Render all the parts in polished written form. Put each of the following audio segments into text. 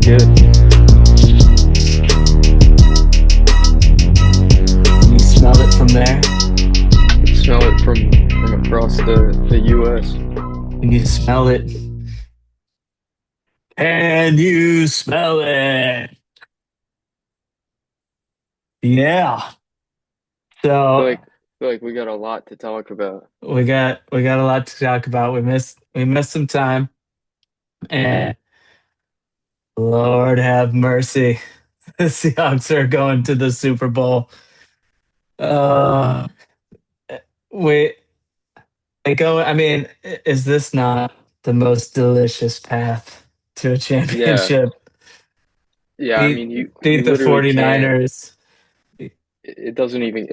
good. You smell it from there? Could smell it from across the U.S. Can you smell it? Can you smell it? Yeah. Feel So like feel like we got a lot to talk about. we got a lot to talk about. We missed some time, and Lord have mercy. The Seahawks are going to the Super Bowl. Uh, we they go. I mean, is this not the most delicious path to a Yeah, championship? yeah. I Beat mean, you beat the literally can't. 49ers. It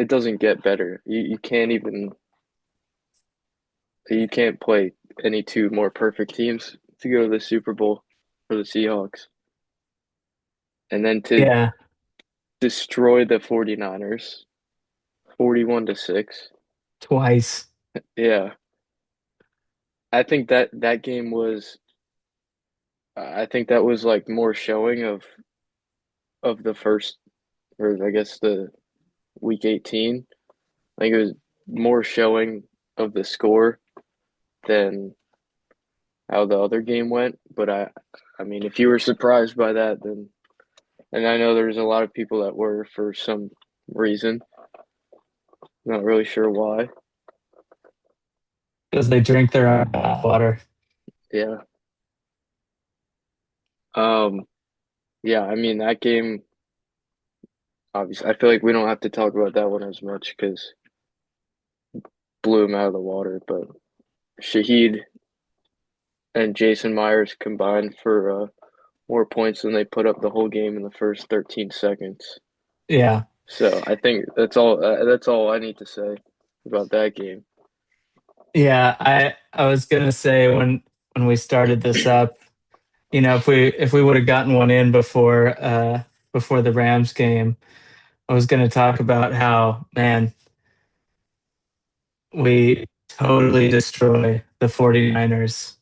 doesn't get better. You can't even you can't play any two more perfect teams to go to the Super Bowl for the Seahawks, and then to Yeah, destroy the 49ers 41-6. twice. Yeah, I think that game was. I think that was like more showing of the first, or I guess the week 18. I think it was more showing of the score than how the other game went. But I mean, if you were surprised by that, then, and I know there's a lot of people that were for some reason. Not really sure why. Because they drink their own water. Yeah. Um. Yeah. I mean, that game. Obviously, I feel like we don't have to talk about that one as much because blew him out of the water. But Shaheed and Jason Myers combined for more points than they put up the whole game in the first 13 seconds. Yeah, So I think that's all I need to say about that game. yeah. I was gonna say when we started this up, if we would have gotten one in before the Rams game, I was gonna talk about how, man, we totally destroy the 49ers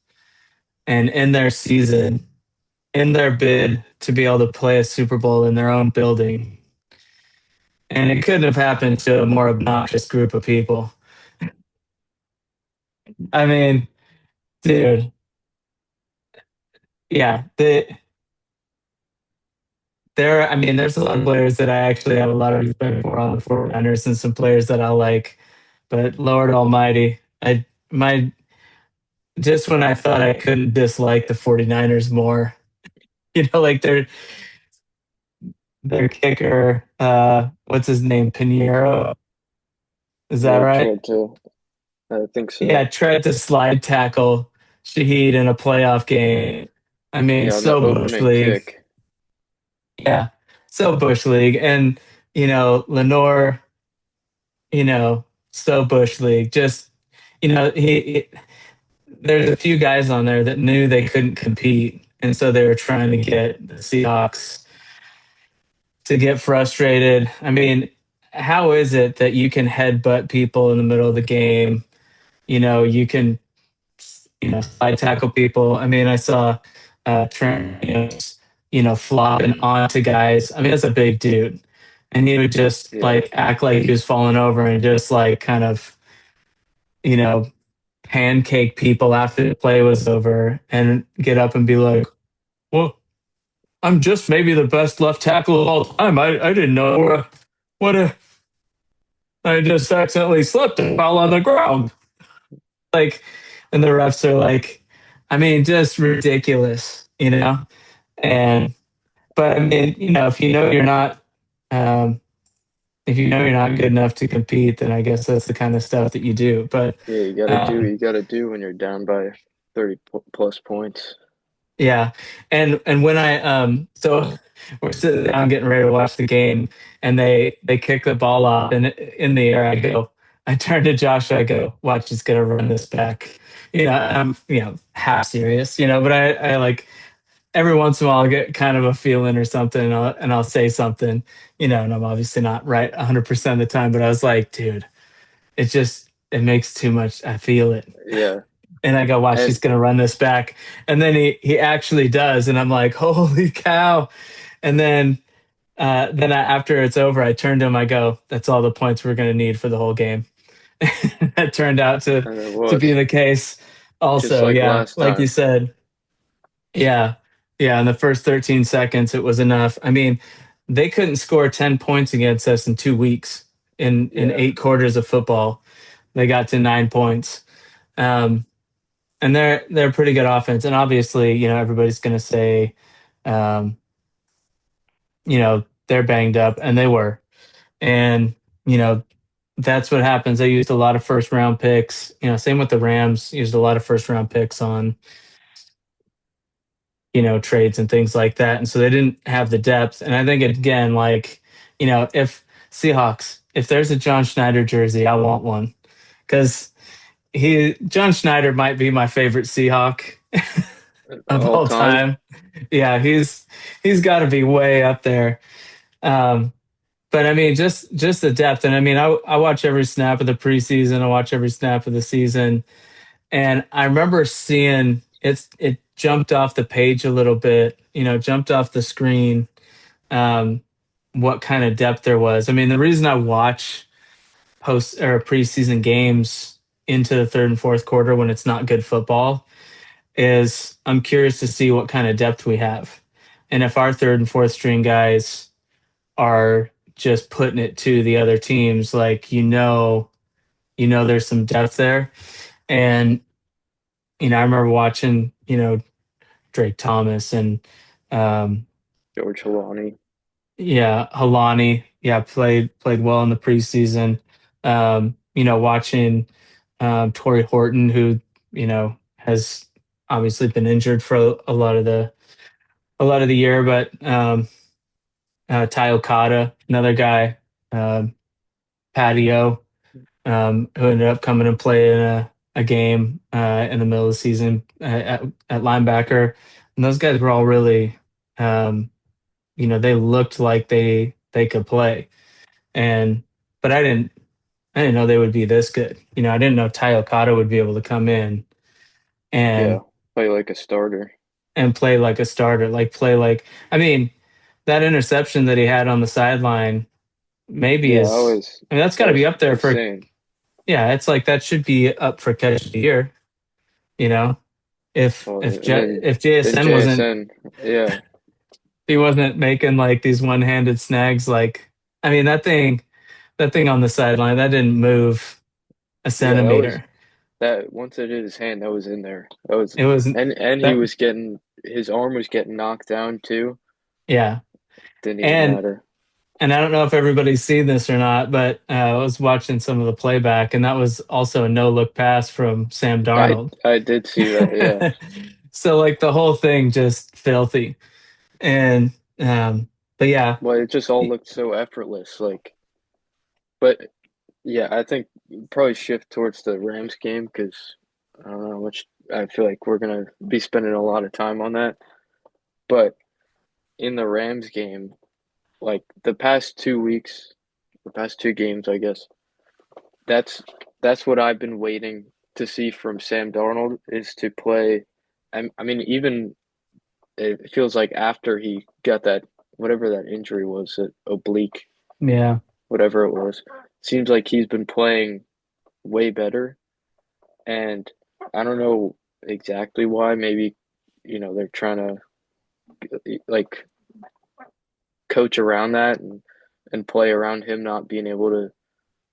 and in their season, in their bid to be able to play a Super Bowl in their own building. And it couldn't have happened to a more obnoxious group of people. I mean, dude, yeah, I mean, there's a lot of players that I actually have a lot of respect for on the 49ers and some players that I like. But Lord Almighty, my just when I thought I couldn't dislike the 49ers more, like their kicker, what's his name? Pinheiro. Is that Yeah, right? tried to. I think Yeah, so. tried to slide tackle Shaheed in a playoff game. I mean, Yeah, on the so Bush opening League. kick. Yeah, so Bush League. And, Lenore, so Bush League. Just, there's a few guys on there that knew they couldn't compete. And so they were trying to get the Seahawks to get frustrated. I mean, how is it that you can headbutt people in the middle of the game? You can, slide tackle people. I mean, I saw Trent, flopping onto guys. I mean, that's a big dude. And he would just Yeah, like act like he was falling over and just like kind of, you know, pancake people after the play was over and get up and be like, well, I'm just maybe the best left tackle of all time. I didn't know what a I just accidentally slipped and fell on the ground. Like, and the refs are like, I mean, just ridiculous. And but I mean, um, if you know you're not good enough to compete, then I guess that's the kind of stuff that you do. But yeah. You got to do what um, you got to do when you're down by 30 plus points. yeah, and when so we're sitting down getting ready to watch the game, and they kick the ball off, and in the air, I turn to Josh, I go, watch, he's gonna run this back. I'm half serious, but I like every once in a while I'll get kind of a feeling or something, and I'll say something, and I'm obviously not right 100% of the time, but I was like, dude, it makes too much. I feel it. Yeah. And I go, watch, And he's gonna run this back. And then he actually does, and I'm like, holy cow. And after it's over, I turn to him, I go, that's all the points we're gonna need for the whole game. That turned out and it to be was the case just also. like Yeah, last like you time. said. Yeah. Yeah, in the first 13 seconds it was enough. I mean, they couldn't score 10 points against us in 2 weeks. In Yeah, 8 quarters of football. They got to 9 points. Um, and they're a pretty good offense. And obviously, everybody's gonna say, um, they're banged up, and they were. And, you know, that's what happens. They used a lot of first round picks. Same with the Rams, used a lot of first round picks on, trades and things like that. And so they didn't have the depth. And I think again, like, if Seahawks, if there's a John Schneider jersey, I want one. Because John Schneider might be my favorite Seahawk of all all time. time. Yeah, he's got to be way up there. Um, but I mean, just the depth, and I mean, I watch every snap of the preseason. I watch every snap of the season, and I remember seeing it jumped off the page a little bit. Jumped off the screen. Um, what kind of depth there was. I mean, the reason I watch post or preseason games into the third and fourth quarter when it's not good football is I'm curious to see what kind of depth we have. And if our third and fourth string guys are just putting it to the other teams, like there's some depth there. And I remember watching, Drake Thomas and um George Halani. yeah, Halani, yeah, played well in the preseason. Watching Torrey Horton, who, has obviously been injured for a lot of the year, but Ty Okada, another guy, um, Patio, who ended up coming and playing a game in the middle of the season at linebacker. And those guys were all really, um, they looked like they could play. And but I didn't know they would be this good. I didn't know Ty Okada would be able to come in Yeah, and play like a starter. play like a starter, like play like I mean, that interception that he had on the sideline maybe Yeah, that's got that to be was up there for. insane. Yeah, it's like that should be up for catch of the year. You know, if Well, if and if then JSN wasn't JSN, yeah, he wasn't making like these one-handed snags, like I mean that thing on the sideline that didn't move a yeah, that was centimeter. that once it hit his hand, that was in there. That was It wasn't and he that. was getting his arm was getting knocked down too. Yeah, Didn't even and matter. I don't know if everybody's seen this or not, but I was watching some of the playback, and that was also a no-look pass from Sam Darnold. I did see that. Yeah, So like the whole thing just filthy. And but yeah, well, it just all looked so effortless. Like, but yeah, I think probably shift towards the Rams game because I don't know, which I feel like we're gonna be spending a lot of time on that. But in the Rams game, like the past 2 weeks, the past two games, I guess that's that's what I've been waiting to see from Sam Darnold is to play. I mean, even it feels like after he got that whatever that injury was, that oblique, yeah. whatever it was, seems like he's been playing way better. And I don't know exactly why. Maybe they're trying to like coach around that and play around him not being able to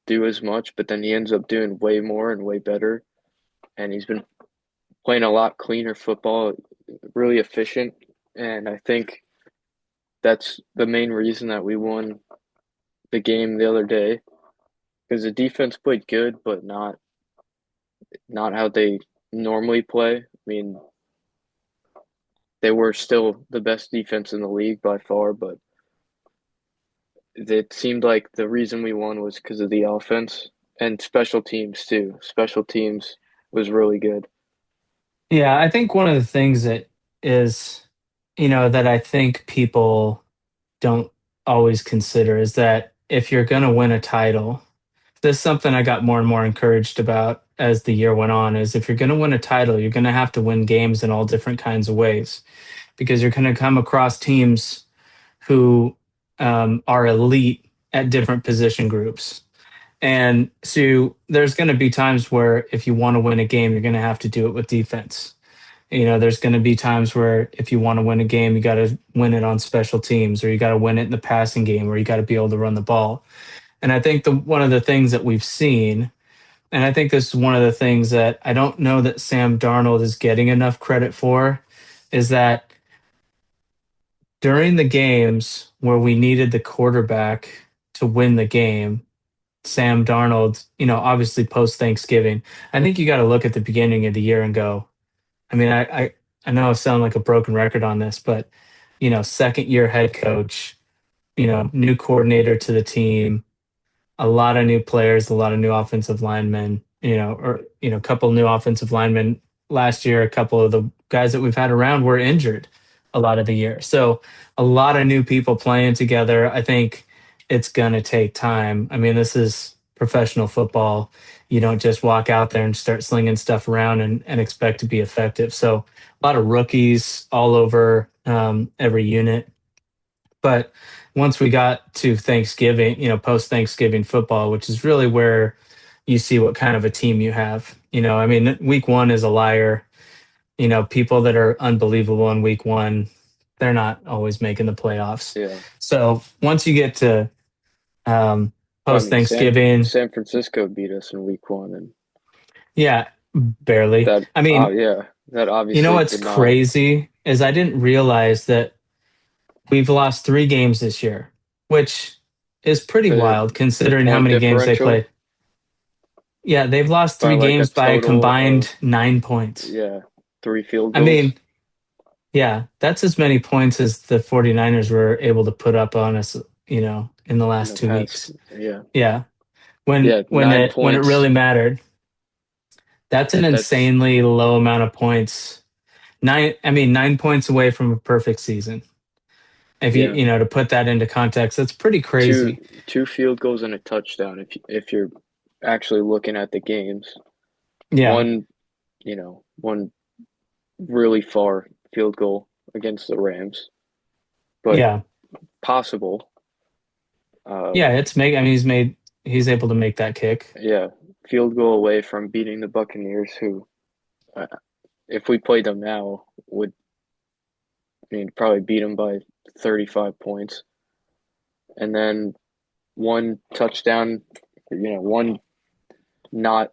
do as much, but then he ends up doing way more and way better. And he's been playing a lot cleaner football, really efficient. And I think that's the main reason that we won the game the other day because the defense played good, but not how they normally play. I mean, they were still the best defense in the league by far, but it seemed like the reason we won was because of the offense and special teams too. Special teams was really good. Yeah, I think one of the things that is, that I think people don't always consider is that if you're going to win a title, this is something I got more and more encouraged about as the year went on is if you're going to win a title, you're going to have to win games in all different kinds of ways because you're going to come across teams who are elite at different position groups. And so there's going to be times where if you want to win a game, you're going to have to do it with defense. There's going to be times where if you want to win a game, you got to win it on special teams, or you got to win it in the passing game, or you got to be able to run the ball. And I think the one of the things that we've seen, and I think this is one of the things that I don't know that Sam Darnold is getting enough credit for, is that during the games where we needed the quarterback to win the game, Sam Darnold, obviously post Thanksgiving, I think you got to look at the beginning of the year and go, I mean, I know I sound like a broken record on this, but second year head coach, new coordinator to the team, a lot of new players, a lot of new offensive linemen, a couple new offensive linemen last year. A couple of the guys that we've had around were injured a lot of the year. So a lot of new people playing together. I think it's going to take time. I mean, this is professional football. You don't just walk out there and start slinging stuff around and expect to be effective. So a lot of rookies all over every unit. But once we got to Thanksgiving, post Thanksgiving football, which is really where you see what kind of a team you have. I mean, week one is a liar. People that are unbelievable in week one, they're not always making the playoffs. Yeah. So once you get to Well, I post mean, San Thanksgiving, San Francisco beat us in week one, and yeah, barely. that I mean, yeah, that you know obviously what's did not. crazy is I didn't realize that we've lost 3 games this year, which is pretty the wild the considering how point many games they differential played. Yeah, they've lost by three like a games by a total of combined 9 points. yeah, 3 field I goals mean, yeah, that's as many points as the 49ers were able to put up on us, in the in last the two past. weeks. Yeah, Yeah. When yeah, when nine it points. really mattered. That's an That's insanely low amount of points. 9 points away from a perfect season. If yeah, to put that into context, that's pretty two crazy. two field goals and a touchdown. If you're actually looking at the games, Yeah. one one really far field goal against the Rams, but Yeah. possible. Yeah, I mean he's able to make that kick. Yeah, field goal away from beating the Buccaneers, who, uh, if we played them now, would probably beat them by 35 points, and then one touchdown. One not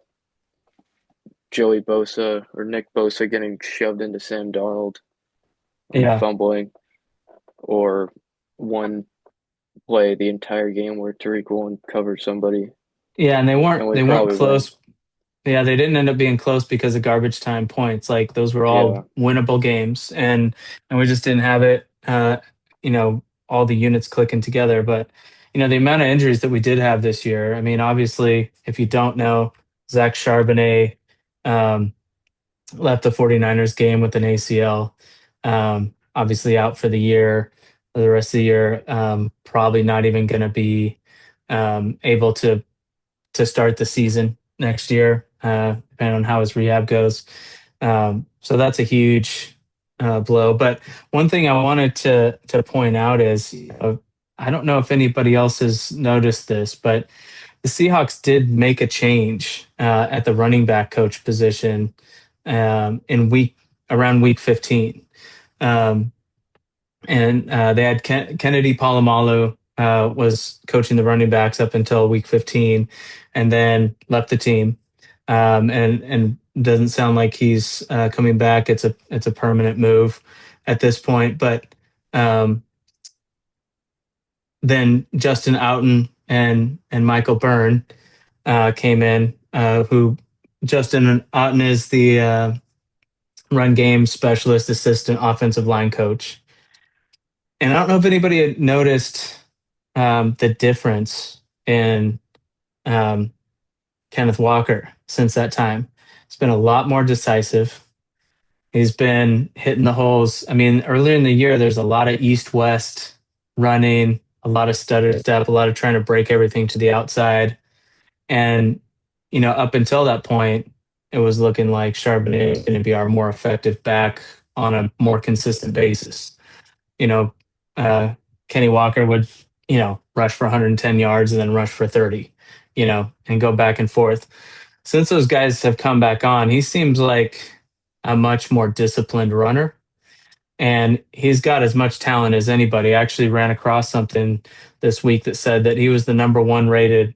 Joey Bosa or Nick Bosa getting shoved into Sam Darnold and Yeah. fumbling, or one play the entire game where Tariq Woolen covered somebody Yeah, and they weren't and we they weren't probably win. close. Yeah, they didn't end up being close because of garbage time points. Like those were all Yeah, winnable games, and we just didn't have it. All the units clicking together. But the amount of injuries that we did have this year. I mean, obviously, if you don't know, Zach Charbonnet um, left the 49ers game with an ACL. Obviously, out for the year, for the rest of the year. Probably not even going to be able to start the season next year, depending on how his rehab goes. So that's a huge blow. But one thing I wanted to point out is I don't know if anybody else has noticed this, but the Seahawks did make a change at the running back coach position in around week 15. Um, and they had Kennedy Palomalu was coaching the running backs up until week 15, and then left the team. And doesn't sound like he's coming back. It's a permanent move at this point. But um, then Justin Outen and Michael Byrne came in. Who Justin Outen is the run game specialist, assistant offensive line coach. And I don't know if anybody had noticed the difference in um, Kenneth Walker since that time. He's been a lot more decisive. He's been hitting the holes. I mean, earlier in the year, there's a lot of east west running, a lot of stutter step, a lot of trying to break everything to the outside. And, up until that point, it was looking like Charbonnet was going to be our more effective back on a more consistent basis. You know, uh, Kenny Walker would, rush for 110 yards and then rush for 30, and go back and forth. Since those guys have come back on, he seems like a much more disciplined runner, and he's got as much talent as anybody. I actually ran across something this week that said that he was the number one rated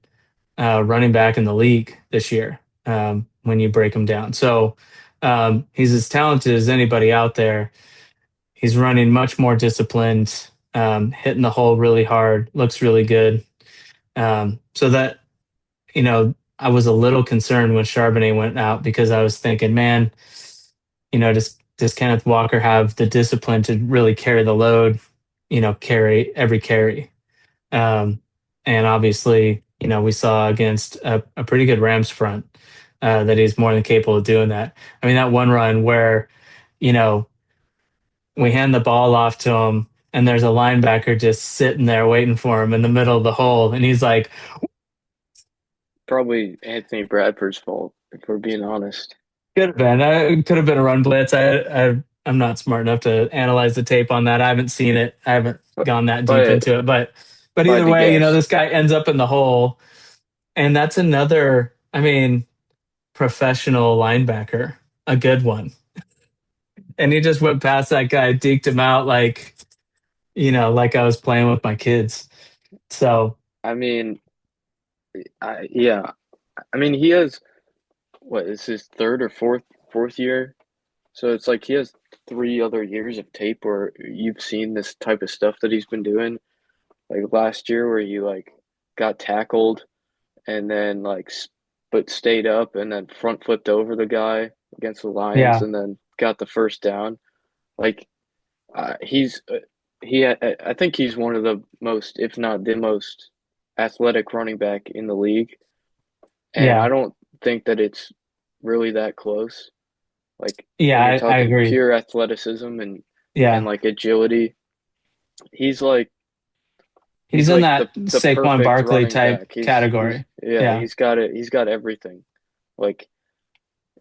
running back in the league this year, when you break him down. So he's as talented as anybody out there. He's running much more disciplined, hitting the hole really hard, looks really good. So that, I was a little concerned when Charbonnet went out because I was thinking, man, does Kenneth Walker have the discipline to really carry the load, carry every carry? Um, and obviously, we saw against a pretty good Rams front that he's more than capable of doing that. I mean, that one run where, you know, we hand the ball off to him and there's a linebacker just sitting there waiting for him in the middle of the hole. And he's like, Probably Anthony Bradford's fault, if we're being honest. could have been, it could have been a run blitz. I'm not smart enough to analyze the tape on that. I haven't seen it. I haven't But gone that if deep I if into it, but I had either to way, guess, this guy ends up in the hole. And that's another, I mean, professional linebacker, a good one. And he just went past that guy, deked him out like, like I was playing with my kids. So, I mean, yeah, I mean he has what is his third or fourth year, so it's like he has 3 other years of tape where you've seen this type of stuff that he's been doing. Like last year, where he like got tackled and then but stayed up and then front flipped over the guy against the Lions yeah, and then got the first down. Like he's I think he's one of the most, if not the most, athletic running back in the league, and I yeah, don't think that it's really that close. Like yeah, when you're I talking agree. pure athleticism and Yeah. like agility, he's like He's he's in like that the Saquon perfect Barkley running type back. He's category. yeah, Yeah. he's got it. He's got everything. Like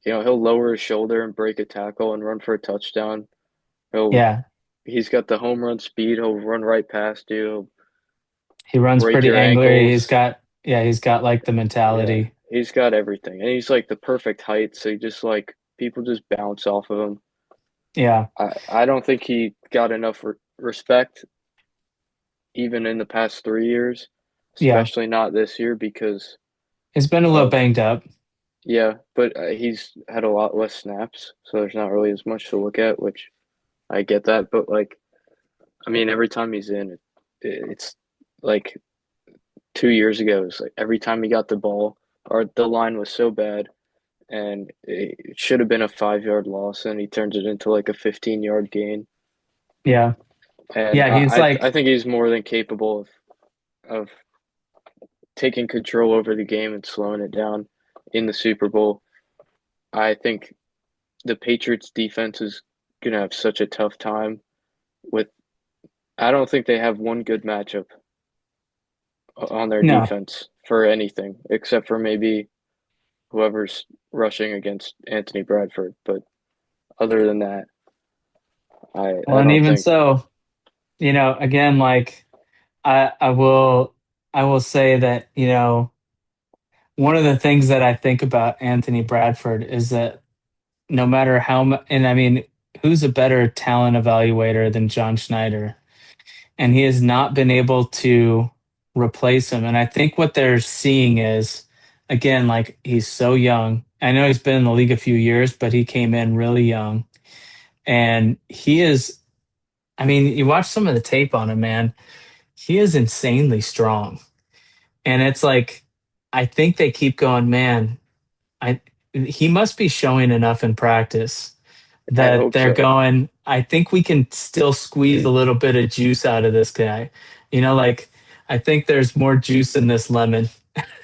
he'll lower his shoulder and break a tackle and run for a touchdown. He'll Yeah. he's got the home run speed. He'll run right past you. He'll He runs break pretty your angler. ankles. He's got like the Yeah, mentality. he's got everything, and he's like the perfect height. So he just like people just bounce off of him. Yeah. I don't think he got enough respect even in the past 3 years, Yeah. especially not this year because He's been a little of banged up. yeah. But he's had a lot less snaps, so there's not really as much to look at, which I get that. But like, I mean, every time he's in, it's like 2 years ago. It's like every time he got the ball, or the line was so bad and it should have been a 5 yard loss, and he turns it into like a 15-yard gain. Yeah. And Yeah. He's I like, think he's more than capable of taking control over the game and slowing it down in the Super Bowl. I think the Patriots defense is gonna have such a tough time with. I don't think they have one good matchup on their no. defense for anything except for maybe whoever's rushing against Anthony Bradford. But other than that, Well, I and don't even think so, again, like I, I will, I will say that, one of the things that I think about Anthony Bradford is that no matter how much, and I mean, who's a better talent evaluator than John Schneider? And he has not been able to replace him. And I think what they're seeing is, again, like he's so young. I know he's been in the league a few years, but he came in really young. And he is, I mean, you watch some of the tape on him, man, he is insanely strong. And it's like, I think they keep going, man, I he must be showing enough in practice I that hope they're so. going, I think we can still squeeze a little bit of juice out of this guy. Like I think there's more juice in this lemon.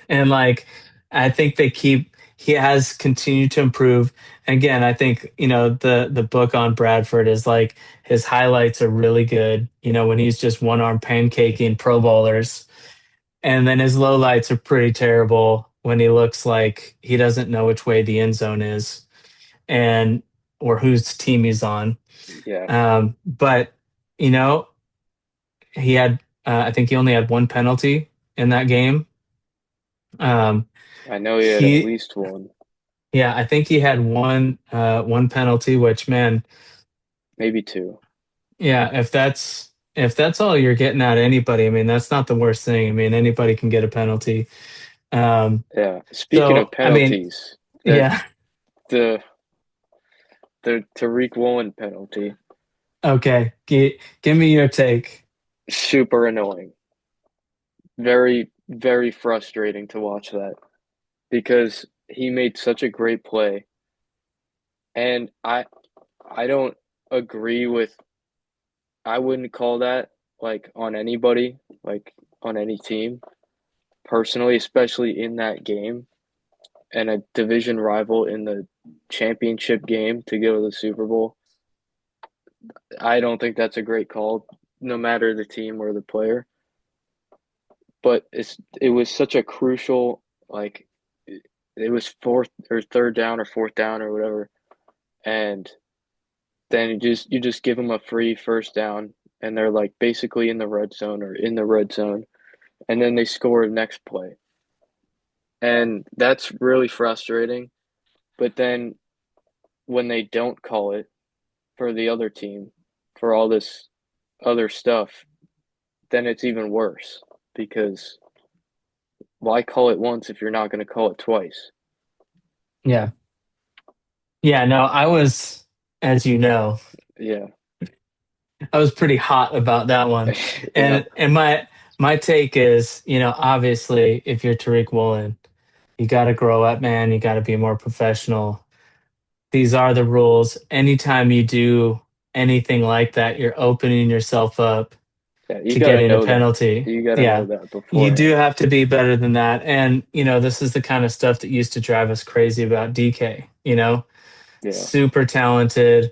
And like I think he has continued to improve. And again, I think, the book on Bradford is like his highlights are really good, when he's just one arm pancaking pro bowlers. And then his lowlights are pretty terrible when he looks like he doesn't know which way the end zone is and or whose team he's on. Yeah, But you know, he had I think he only had one penalty in that game. Um, I know he had at he least one, yeah, I think he had one penalty, which man, maybe two. yeah, if that's all you're getting at anybody, I mean, that's not the worst thing. I mean, anybody can get a penalty. Um, Yeah. Speaking of so I mean, penalties, that yeah, the the Tariq Woolen penalty, okay. Give me your take. super annoying. Very, very frustrating to watch that because he made such a great play. And I don't agree with I wouldn't call that like on anybody, like on any team personally, especially in that game and a division rival in the championship game to go to the Super Bowl. I don't think that's a great call, no matter the team or the player. But it was such a crucial like it was fourth or third down or fourth down or whatever, and then you just give them a free first down, and they're like basically in the red zone or in the red zone, and then they score the next play, and that's really frustrating. But then when they don't call it for the other team for all this other stuff, then it's even worse because why call it once if you're not going to call it twice? Yeah. Yeah, no, I was, as you know, Yeah, I was pretty hot about that one. yeah, And my take is, obviously if you're Tariq Woolen, you got to grow up, man. You got to be more professional. These are the rules. Anytime you do anything like that, you're opening yourself up yeah. You to got to getting a know that. penalty. You got to know Yeah. that You do beforehand. have to be better than that. And, this is the kind of stuff that used to drive us crazy about DK, Yeah, super talented,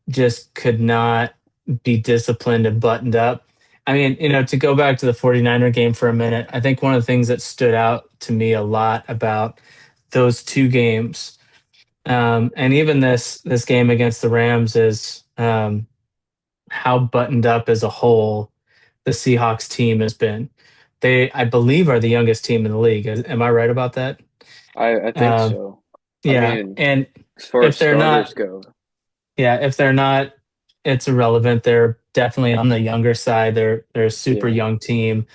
just could not be disciplined and buttoned up. I mean, to go back to the 49er game for a minute, I think one of the things that stood out to me a lot about those two games, and even this game against the Rams is how buttoned up as a whole the Seahawks team has been. They, I believe, are the youngest team in the league. Am I right about that? I think Um, so. I yeah, mean, and as far as if they're starters not, go, yeah, if they're not, it's irrelevant. They're definitely on the younger side. They're a super yeah, young team.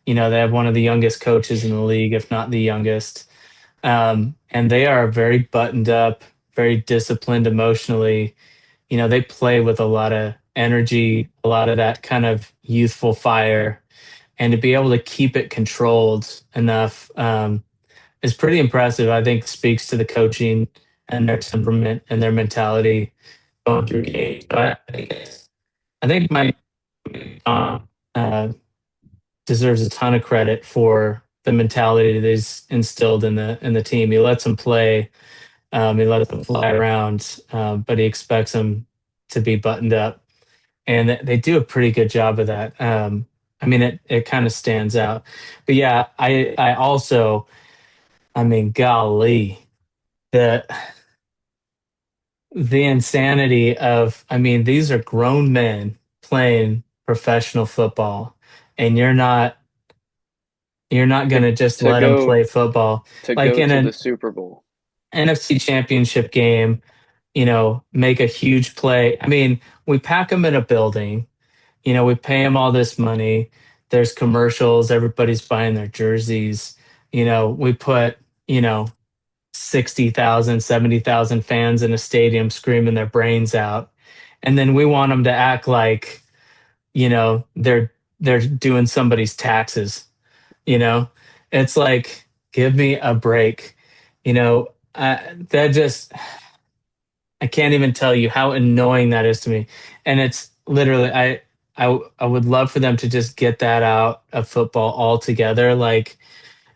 They have one of the youngest coaches in the league, if not the youngest. And they are very buttoned up, very disciplined emotionally. They play with a lot of energy, a lot of that kind of youthful fire, and to be able to keep it controlled enough is pretty impressive. I think speaks to the coaching and their temperament and their mentality going through games. But I think Mike uh, deserves a ton of credit for the mentality that he's instilled in the team. He lets them play. He lets them fly around, but he expects them to be buttoned up, and they do a pretty good job of that. I mean, it kind of stands out. But yeah, I also, I mean, golly, the the insanity of, I mean, these are grown men playing professional football, and you're not to going to just to let them go play football to like go in to the an Super Bowl. NFC Championship game. Make a huge play. I mean, we pack them in a building. We pay them all this money. There's commercials. Everybody's buying their jerseys. We put, 60,000, 70,000 fans in a stadium screaming their brains out. And then we want them to act like, they're doing somebody's taxes, you know? It's like, give me a break. That just, I can't even tell you how annoying that is to me. And it's literally, I would love for them to just get that out of football altogether. Like,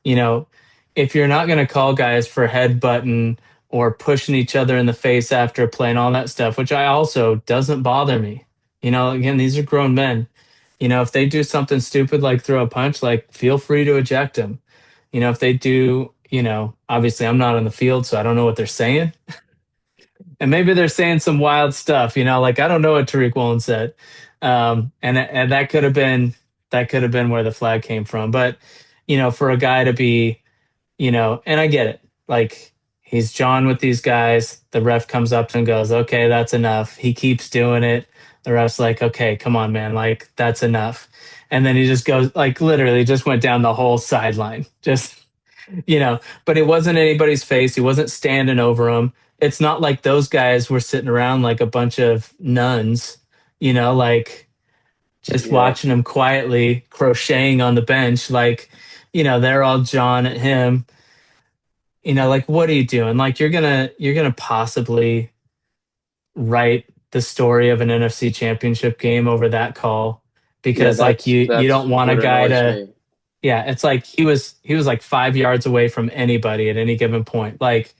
you know, if you're not going to call guys for headbutting or pushing each other in the face after playing all that stuff, which I also doesn't bother me. Again, these are grown men. If they do something stupid like throw a punch, like feel free to eject them. if they do, obviously I'm not on the field, so I don't know what they're saying. And maybe they're saying some wild stuff, like I don't know what Tariq Woolen said. And that could have been where the flag came from. But, for a guy to be, and I get it. Like he's John with these guys. The ref comes up to him and goes, okay, that's enough. He keeps doing it. The ref's like, okay, come on, man. Like that's enough. And then he just goes, like literally just went down the whole sideline. But it wasn't anybody's face. He wasn't standing over him. It's not like those guys were sitting around like a bunch of nuns, like just Yeah, watching him quietly crocheting on the bench. Like, they're all jawing at him. Like what are you doing? Like you're gonna possibly write the story of an NFC Championship game over that call yeah, because like you that's don't want a what guy annoys to. me. Yeah, it's like he was like 5 yards away from anybody at any given point. Like,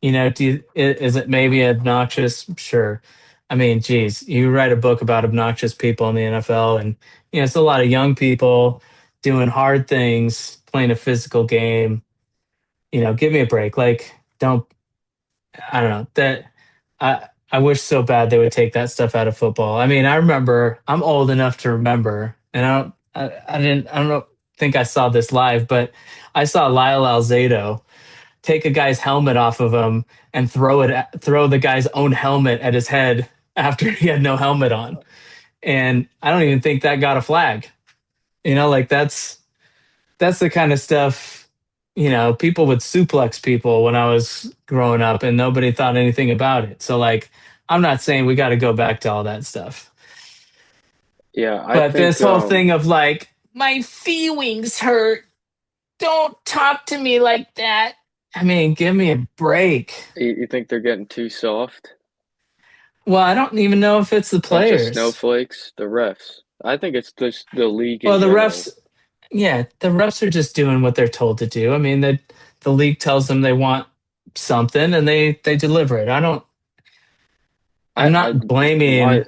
is it maybe obnoxious? Sure. I mean, geez, you write a book about obnoxious people in the NFL, and it's a lot of young people doing hard things, playing a physical game. Give me a break. Like, don't I don't know that I wish so bad they would take that stuff out of football. I mean, I remember I'm old enough to remember, and I don't think I saw this live, but I saw Lyle Alzado take a guy's helmet off of him and throw the guy's own helmet at his head after he had no helmet on. And I don't even think that got a flag. Like that's the kind of stuff, people would suplex people when I was growing up and nobody thought anything about it. So like I'm not saying we got to go back to all that stuff. Yeah, I But think this whole thing of like my feelings hurt. Don't talk to me like that. I mean, give me a break. you think they're getting too soft. Well, I don't even know if it's the Bunch of players. snowflakes, the refs. I think it's just the league in Well, the refs, general. yeah, the refs are just doing what they're told to do. I mean, the league tells them they want something and they deliver it. I, I'm I, not my, blaming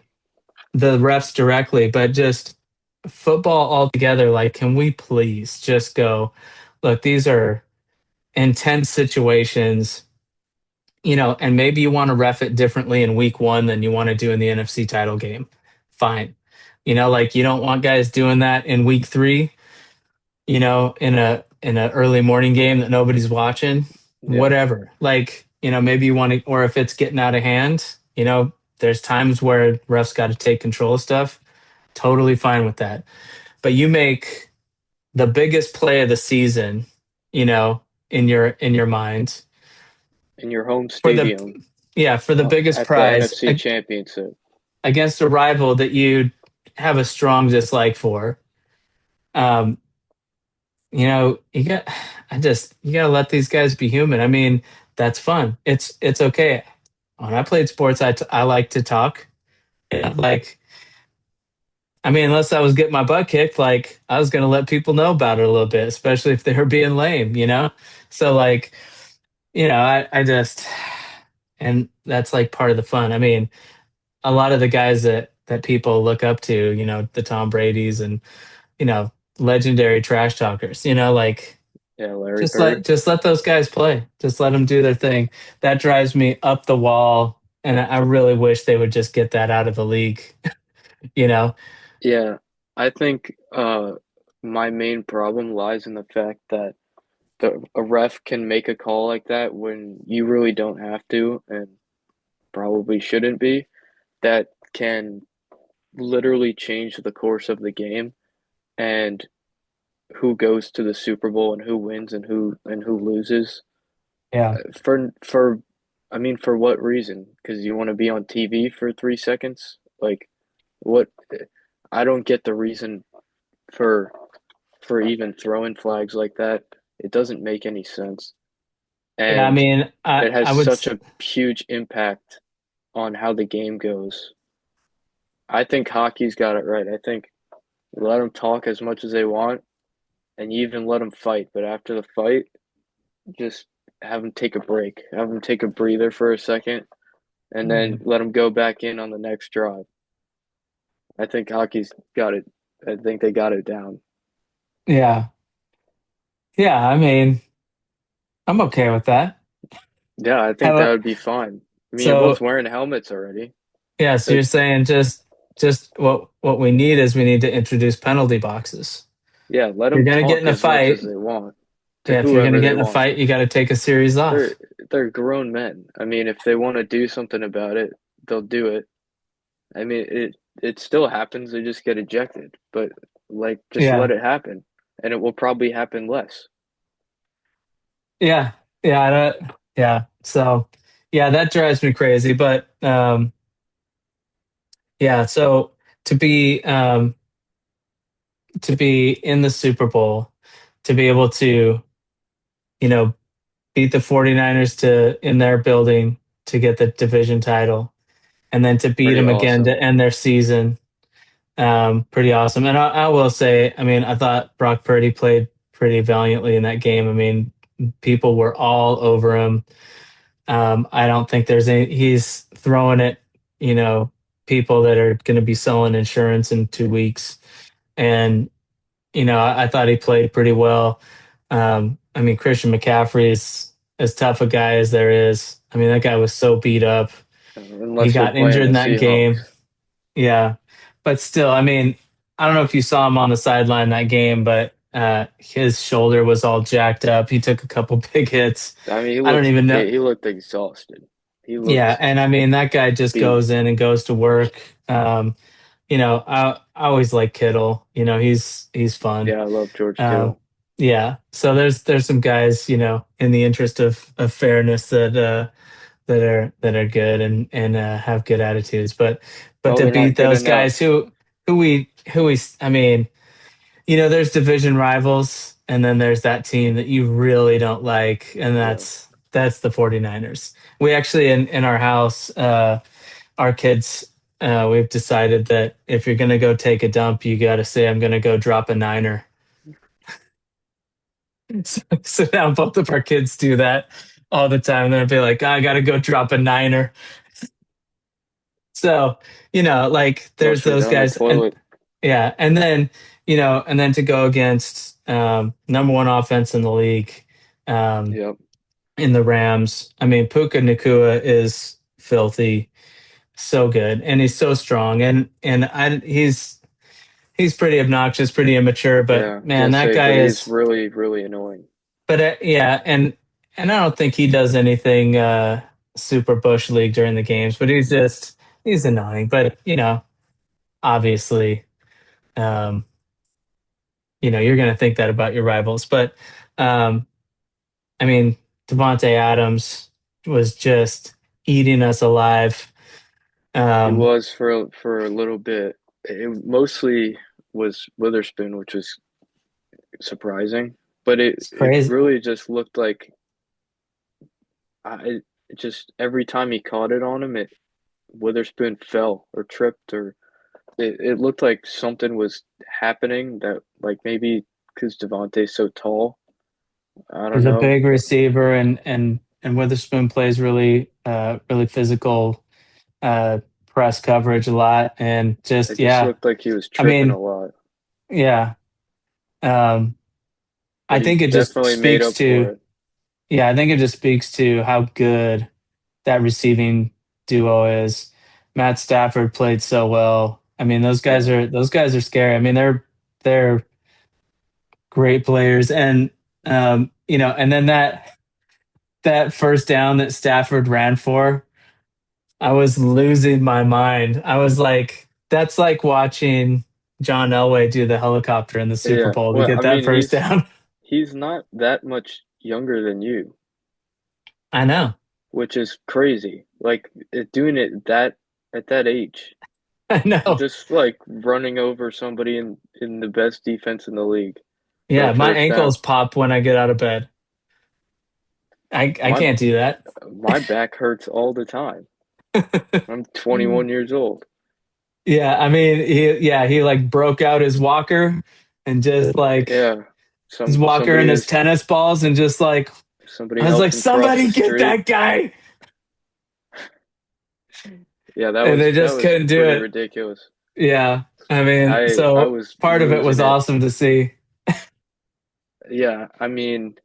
the refs directly, but just football altogether. Like, can we please just go, look, these are intense situations, and maybe you want to ref it differently in week one than you want to do in the NFC title game. Fine. Like you don't want guys doing that in week three, in a early morning game that nobody's watching. yeah, Whatever. Like, maybe you want to, or if it's getting out of hand, there's times where refs got to take control of stuff. Totally fine with that. But you make the biggest play of the season, in your mind in your home for the stadium yeah, for the biggest at the prize NFC Championship. against a rival that you have a strong dislike for. Um, you got you gotta let these guys be human. I mean, that's fun. It's okay. When I played sports, I like to talk. Yeah, like, I mean, unless I was getting my butt kicked, like I was gonna let people know about it a little bit, especially if they were being lame. So like, I just and that's like part of the fun. I mean, a lot of the guys that people look up to, the Tom Brady's and legendary trash talkers, like Yeah, Larry just let Bird. just let those guys play. Just let them do their thing. That drives me up the wall, and I really wish they would just get that out of the league. You know? Yeah, I think my main problem lies in the fact that a ref can make a call like that when you really don't have to and probably shouldn't be. That can literally change the course of the game and who goes to the Super Bowl and who wins and who loses. Yeah. For I mean for what reason? Because you want to be on TV for 3 seconds? Like what? I don't get the reason for even throwing flags like that. It doesn't make any sense. Yeah. I And mean, I it has I would. such a huge impact on how the game goes. I think hockey's got it right. I think you let them talk as much as they want, and you even let them fight. But after the fight, just have them take a break, have them take a breather for a second, and then let them go back in on the next drive. I think hockey's got it. I think they got it down. Yeah. Yeah, I mean, I'm okay with that. Yeah, I think that How would be fine. I mean, you're both so wearing helmets already. yeah, so That you're saying just what we need is we need to introduce penalty boxes. Yeah, let If you're them gonna get in talk a as much fight, as they want to yeah, if you're gonna whoever get they in a want. fight, you got to take a series They're off. they're grown men. I mean, if they want to do something about it, they'll do it. I mean, it still happens. They just get ejected. But like, just let Yeah, it happen, and it will probably happen less. yeah, yeah, yeah. So yeah, that drives me crazy. But yeah, so to be um, to be in the Super Bowl, to be able to you know beat the 49ers to in their building to get the division title, and then to beat Pretty them again awesome. to end their season. Pretty awesome. And I will say, I mean, I thought Brock Purdy played pretty valiantly in that game. I mean, people were all over him. I don't think there's any, he's throwing it, you know, people that are going to be selling insurance in 2 weeks. And, I thought he played pretty well. I mean, Christian McCaffrey is as tough a guy as there is. I mean, that guy was so beat up. He Unless they're got playing injured the in that game. Seahawks. Yeah. But still, I mean, I don't know if you saw him on the sideline that game, but his shoulder was all jacked up. He took a couple big hits. I mean, I don't even know. he looked exhausted. He Yeah, looked and I mean that guy just beat. goes in and goes to work. I always like Kittle. He's fun. Yeah, I love George Um, Kittle. yeah, so there's some guys, in the interest of fairness that are good and have good attitudes. But Oh, to they're not beat good those guys enough. who we I mean, there's division rivals, and then there's that team that you really don't like, and Yeah. that's the 49ers. We actually in our house, our kids, we've decided that if you're gonna go take a dump, you got to say I'm gonna go drop a niner. So now both of our kids do that all the time. They'll be like, I gotta go drop a niner. So, like there's Flush it those down the guys. And toilet. yeah, and then to go against number one offense in the league, um, Yep. in the Rams. I mean, Puka Nakua is filthy, so good, and he's so strong, and he's pretty obnoxious, pretty immature, but Yeah. man, Gonna that say, guy but he's is. really, really annoying. But yeah, and I don't think he does anything super bush league during the games, but he's annoying. But obviously, um, you're going to think that about your rivals. But um, I mean, Devonte Adams was just eating us alive. He Um, was for a little bit. It mostly was Witherspoon, which was surprising, but it's it crazy. really just looked like it just every time he caught it on him, it Witherspoon fell or tripped or it looked like something was happening that like maybe because Devontae's so tall. I don't He's a know. big receiver, and Witherspoon plays really physical press coverage a lot, and just It just yeah. looked like he was I tripping a mean, lot, yeah. Um, I but he think it just definitely made speaks up for to it. yeah, I think it just speaks to how good that receiving duo is. Matt Stafford played so well. I mean, Yeah, those guys are scary. I mean, they're great players, and and then that first down that Stafford ran for, I was losing my mind. I was like, that's like watching John Elway do the helicopter in the Super yeah. Bowl to Well, get I that mean, first down. he's not that much younger than you, I know. which is crazy. Like doing it that at that age, I know. just like running over somebody in the best defense in the league for Yeah, a my first down. ankles pop when I get out of bed. I My can't do that. my back hurts all the time. I'm 21 years old. Yeah, I mean, he like broke out his walker and just like Yeah, his walker somebody and his is tennis balls and just like somebody I was like, helped him cross the somebody get street. that guy, Yeah, and they that just was couldn't do pretty it. ridiculous. Yeah, I mean, I so was part of it was losing it. awesome to see. Yeah, I mean,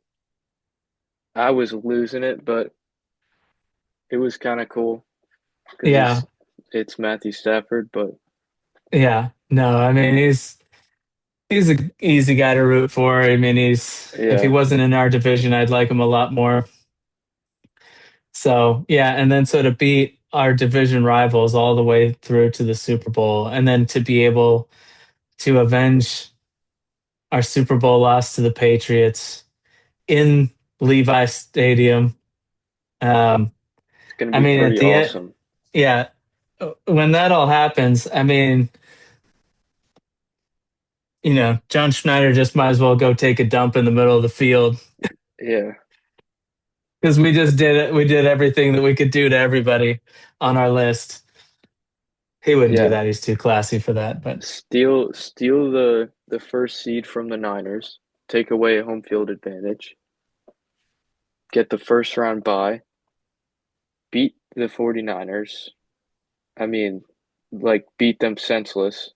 I was losing it, but it was kind of cool because Yeah, it's Matthew Stafford, but yeah. No, I mean he's a easy guy to root for. I mean, he's if he yeah, wasn't in our division, I'd like him a lot more. So yeah, and then so to beat our division rivals all the way through to the Super Bowl, and then to be able to avenge our Super Bowl loss to the Patriots in Levi Stadium. Um, it's gonna I be mean, at pretty the end, awesome. yeah, when that all happens, I mean, John Schneider just might as well go take a dump in the middle of the field Yeah, because we just did it. We did everything that we could do to everybody on our list. He wouldn't do yeah. that. He's too classy for that. But Steal the first seed from the Niners, take away a home field advantage, get the first round bye, beat the 49ers. I mean, like beat them senseless,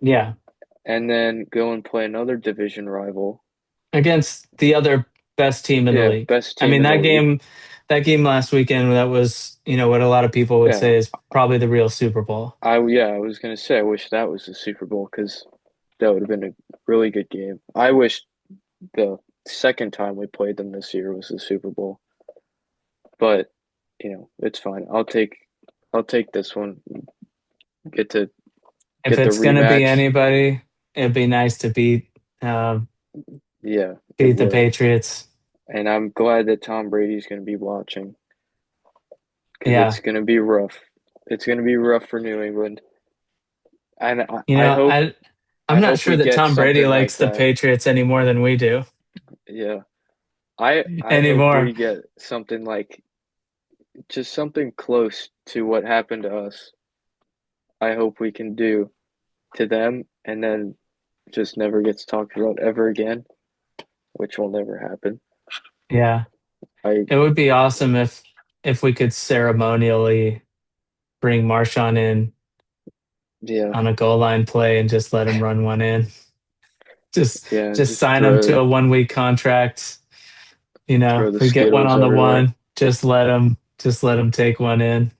yeah, and then go and play another division rival. against the other best team in the Yeah, league. best I team mean, in the league. that game last weekend, that was, what a lot of people would Yeah, say is probably the real Super Bowl. I was gonna say I wish that was the Super Bowl because that would have been a really good game. I wish the second time we played them this year was the Super Bowl, but it's fine. I'll take this one. Get to If get the it's gonna be rematch. anybody, it'd be nice to um, Yeah, it beat the will. Patriots. And I'm glad that Tom Brady's going to be watching because it's Yeah, going to be rough. It's going to be rough for New England. And you know, I I'm I not hope sure we that get Tom Brady something likes like the that. Patriots any more than we do Yeah. I hope anymore. we get something like just something close to what happened to us. I hope we can do to them and then just never gets talked about ever again, which will never happen. Yeah, I it would be awesome if we could ceremonially bring Marshawn in yeah, on a goal line play and just let him run one in. Just yeah, just just sign him to a 1 week contract. throw If the we get one Skittles on the everywhere. one, just let him take one in.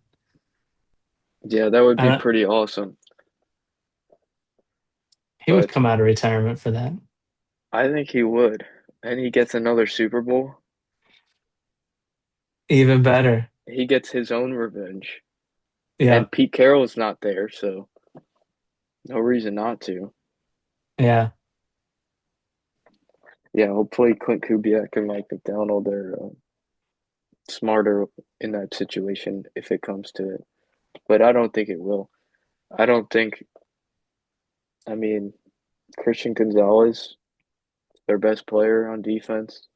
Yeah, that would be Uh, pretty awesome. he would But come out of retirement for that. I think he would. And he gets another Super Bowl. Even better. He gets his own revenge. Yeah, And Pete Carroll's not there, so no reason not to. yeah, Yeah, hopefully Clint Kubiak and Mike McDonald are smarter in that situation if it comes to it. But I don't think it will. I don't think, I mean, Christian Gonzalez, their best player on defense,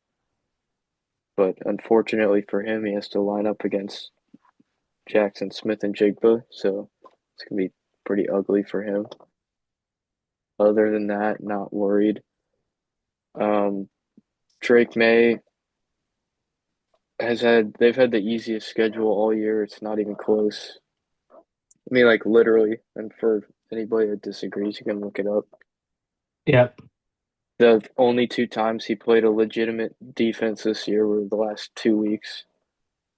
but unfortunately for him, he has to line up against Jackson Smith and Jigba, so it's gonna be pretty ugly for him. Other than that, not worried. Um, Drake May they've had the easiest schedule all year. It's not even close. I mean, like literally, and for anybody that disagrees, you can look it up. yep. The only two times he played a legitimate defense this year were the last 2 weeks,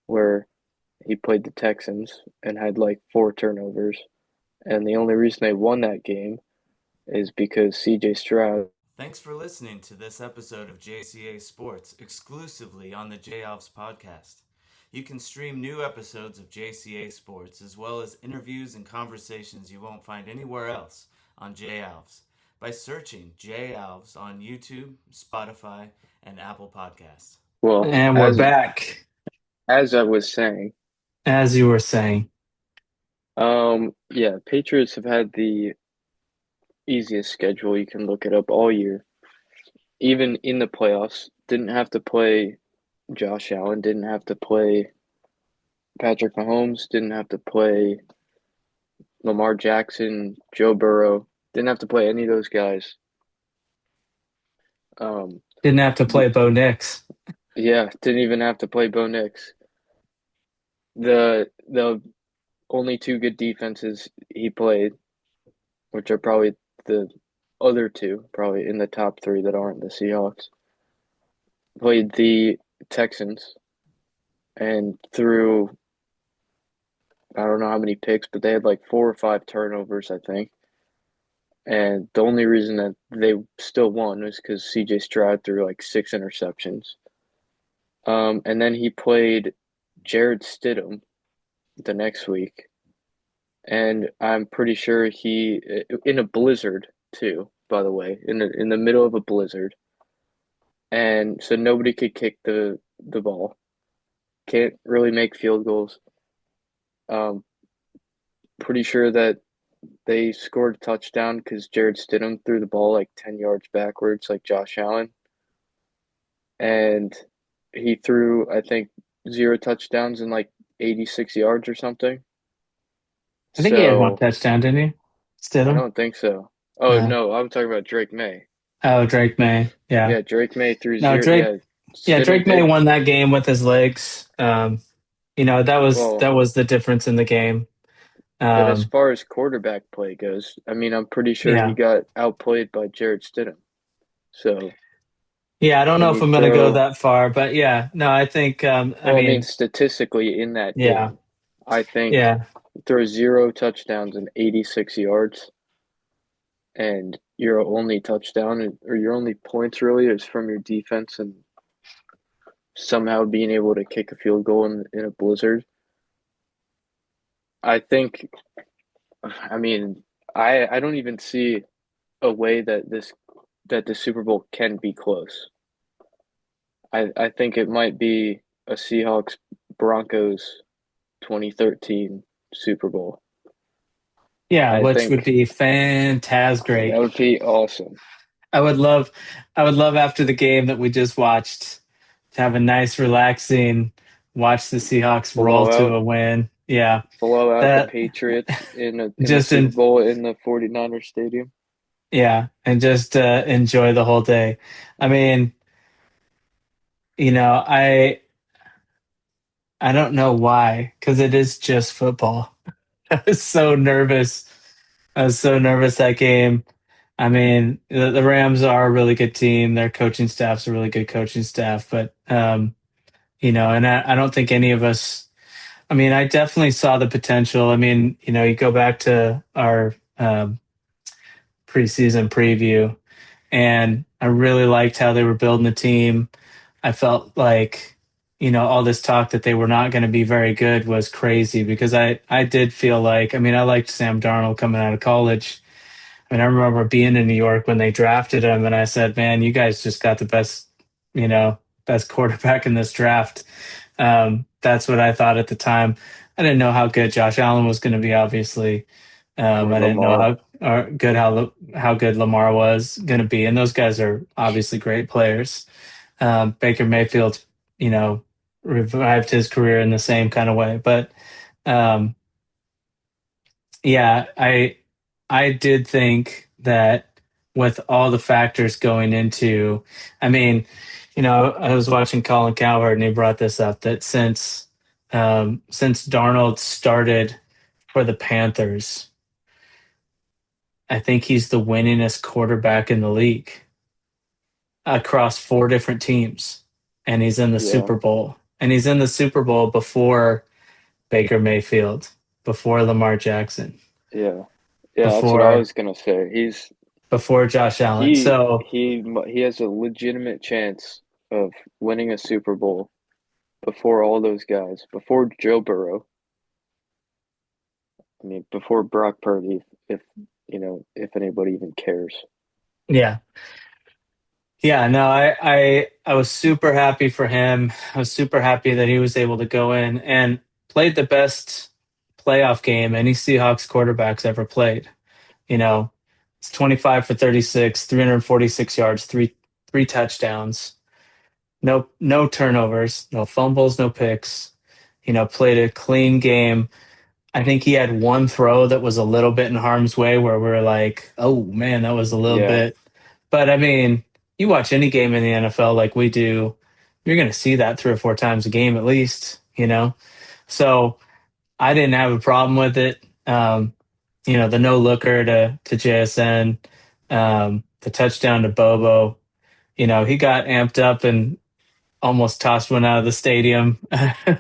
where he played the Texans and had like four turnovers. And the only reason they won that game is because CJ Stroud. Thanks for listening to this episode of JCA Sports exclusively on the JAlves podcast. You can stream new episodes of JCA Sports as well as interviews and conversations you won't find anywhere else on JAlves by searching JAlves on YouTube, Spotify, and Apple Podcasts. Well, And we're back, as I was saying, as you were saying. yeah, Patriots have had the easiest schedule. You can look it up all year. Even in the playoffs, didn't have to play Josh Allen, didn't have to play Patrick Mahomes, didn't have to play Lamar Jackson, Joe Burrow, didn't have to play any of those guys. Um, Didn't have to play Bo Nix. yeah, didn't even have to play Bo Nix. The only two good defenses he played, which are probably the other two, probably in the top three that aren't the Seahawks. played the Texans and threw I don't know how many picks, but they had like 4 or 5 turnovers, I think. And the only reason that they still won was because CJ Stroud threw like 6 interceptions. And then he played Jared Stidham the next week, and I'm pretty sure he in a blizzard too. By the way, in the middle of a blizzard, and so nobody could kick the ball. Can't really make field goals. Um, Pretty sure that they scored a touchdown because Jared Stidham threw the ball like 10 yards backwards, like Josh Allen, and he threw I think 0 touchdowns and like 86 yards or something. I think he had one So touchdown, didn't he? I Stidham? don't think so. Oh No. no, I'm talking about Drake May. Oh, Drake May. Yeah. Yeah, Drake May threw No, zero. Drake. Yeah, Yeah, Stidham Drake May did. won that game with his legs. That Well, was the difference in the game. but as Um, far as quarterback play goes, I mean, I'm pretty sure he yeah. got outplayed by Jared Stidham. So Yeah, I don't when know if you I'm going to go throw, that far, but yeah. No, I think I well, I mean, mean, statistically in that yeah. game, I think Yeah. throw 0 touchdowns and 86 yards, and your only touchdown or your only points really is from your defense and somehow being able to kick a field goal in a blizzard. I think I mean, I don't even see a way that the Super Bowl can be close. I think it might be a Seahawks Broncos 2013 Super Bowl. Yeah, I which would think be fantastic. that would be awesome. I would love I would love after the game that we just watched to have a nice relaxing watch the Seahawks roll to Blowout, a win. Yeah. blow out the That Patriots in the just Super in Bowl in the 49ers stadium. yeah, and just enjoy the whole day. I mean, you know, I don't know why cuz it is just football. I was so nervous. I was so nervous that game. I mean, the Rams are a really good team. Their coaching staff's a really good coaching staff, but and I don't think any of us. I mean, I definitely saw the potential. I mean, you go back to our preseason preview, and I really liked how they were building the team. I felt like, all this talk that they were not going to be very good was crazy because I did feel like, I mean, I liked Sam Darnold coming out of college. I mean, I remember being in New York when they drafted him, and I said, man, you guys just got the you know, best quarterback in this draft. That's what I thought at the time. I didn't know how good Josh Allen was going to be, obviously. Or I didn't know Lamar. how good Lamar was going to be, and those guys are obviously great players. Baker Mayfield, you know, revived his career in the same kind of way, but um, yeah, I did think that with all the factors going into, I mean, I was watching Colin Cowherd and he brought this up that since Darnold started for the Panthers, I think he's the winningest quarterback in the league across 4 different teams, and he's in the Yeah, Super Bowl, and he's in the Super Bowl before Baker Mayfield, before Lamar Jackson, yeah, yeah. That's what I before was gonna say. before Josh Allen. So He has a legitimate chance of winning a Super Bowl before all those guys, before Joe Burrow. I mean, before Brock Purdy, if if anybody even cares. yeah, yeah, no, I was super happy for him. I was super happy that he was able to go in and played the best playoff game any Seahawks quarterback's ever played. You know, it's 25 for 36, 346 yards, three touchdowns, no turnovers, no fumbles, no picks. Played a clean game. I think he had one throw that was a little bit in harm's way where we are like, oh man, that was a little Yeah, bit. But I mean, you watch any game in the NFL like we do, you're going to see that 3 or 4 times a game at least. So I didn't have a problem with it. The no looker to JSN, the touchdown to Bobo. He got amped up and almost tossed one out of the stadium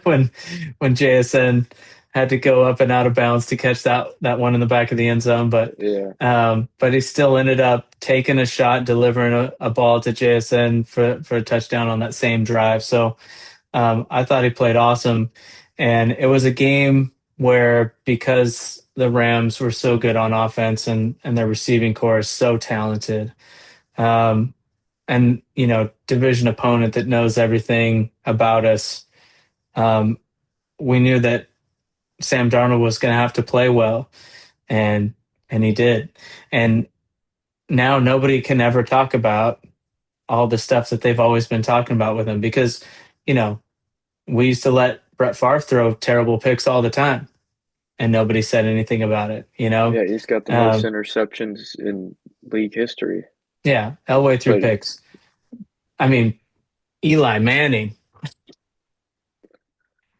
when when JSN had to go up and out of bounds to catch that one in the back of the end zone. Yeah. But he still ended up taking a shot, delivering a ball to JSN for a touchdown on that same drive. So I thought he played awesome, and it was a game where because the Rams were so good on offense and their receiving core is so talented. Um, and division opponent that knows everything about us. Um, we knew that Sam Darnold was going to have to play well, and he did. And now nobody can ever talk about all the stuff that they've always been talking about with him because you know we used to let Brett Favre throw terrible picks all the time, and nobody said anything about it. Yeah, he's got the most interceptions in league history. Yeah, Elway threw But picks. I mean, Eli Manning.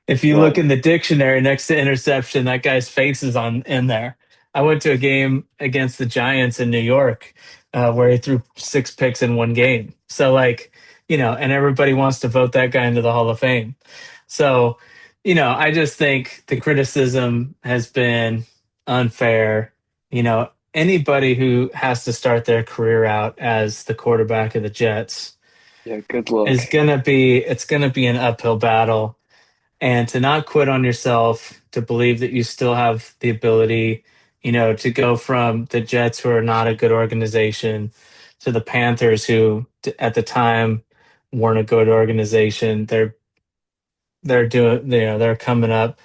If you look well, in the dictionary next to interception, that guy's face is on in there. I went to a game against the Giants in New York where he threw 6 picks in one game. So, and everybody wants to vote that guy into the Hall of Fame. So, I just think the criticism has been unfair. Anybody who has to start their career out as the quarterback of the Jets yeah, good luck. it's gonna be an uphill battle, and to not quit on yourself, to believe that you still have the ability, to go from the Jets, who are not a good organization, to the Panthers, who at the time weren't a good organization. They're doing, they're coming up,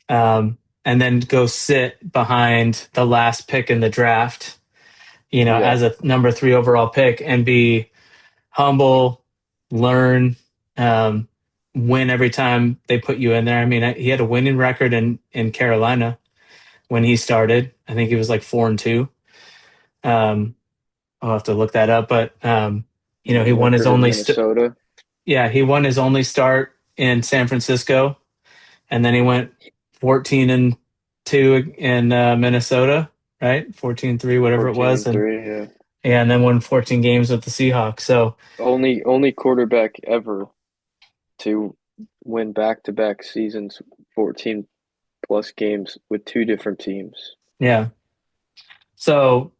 and then go sit behind the last pick in the draft, Yeah, as a number 3 overall pick, and be humble, learn, um, win every time they put you in there. I mean, he had a winning record in Carolina when he started. I think he was like 4-2. Um, I'll have to look that up, but he won his record in only Minnesota. he won his only start in San Francisco, and then he went 14-2 in Minnesota, right? 14-3, whatever it 14 was, and and 3, yeah. and then won 14 games with the Seahawks. So Only quarterback ever to win back-to-back seasons, 14 plus games with two different teams. yeah, so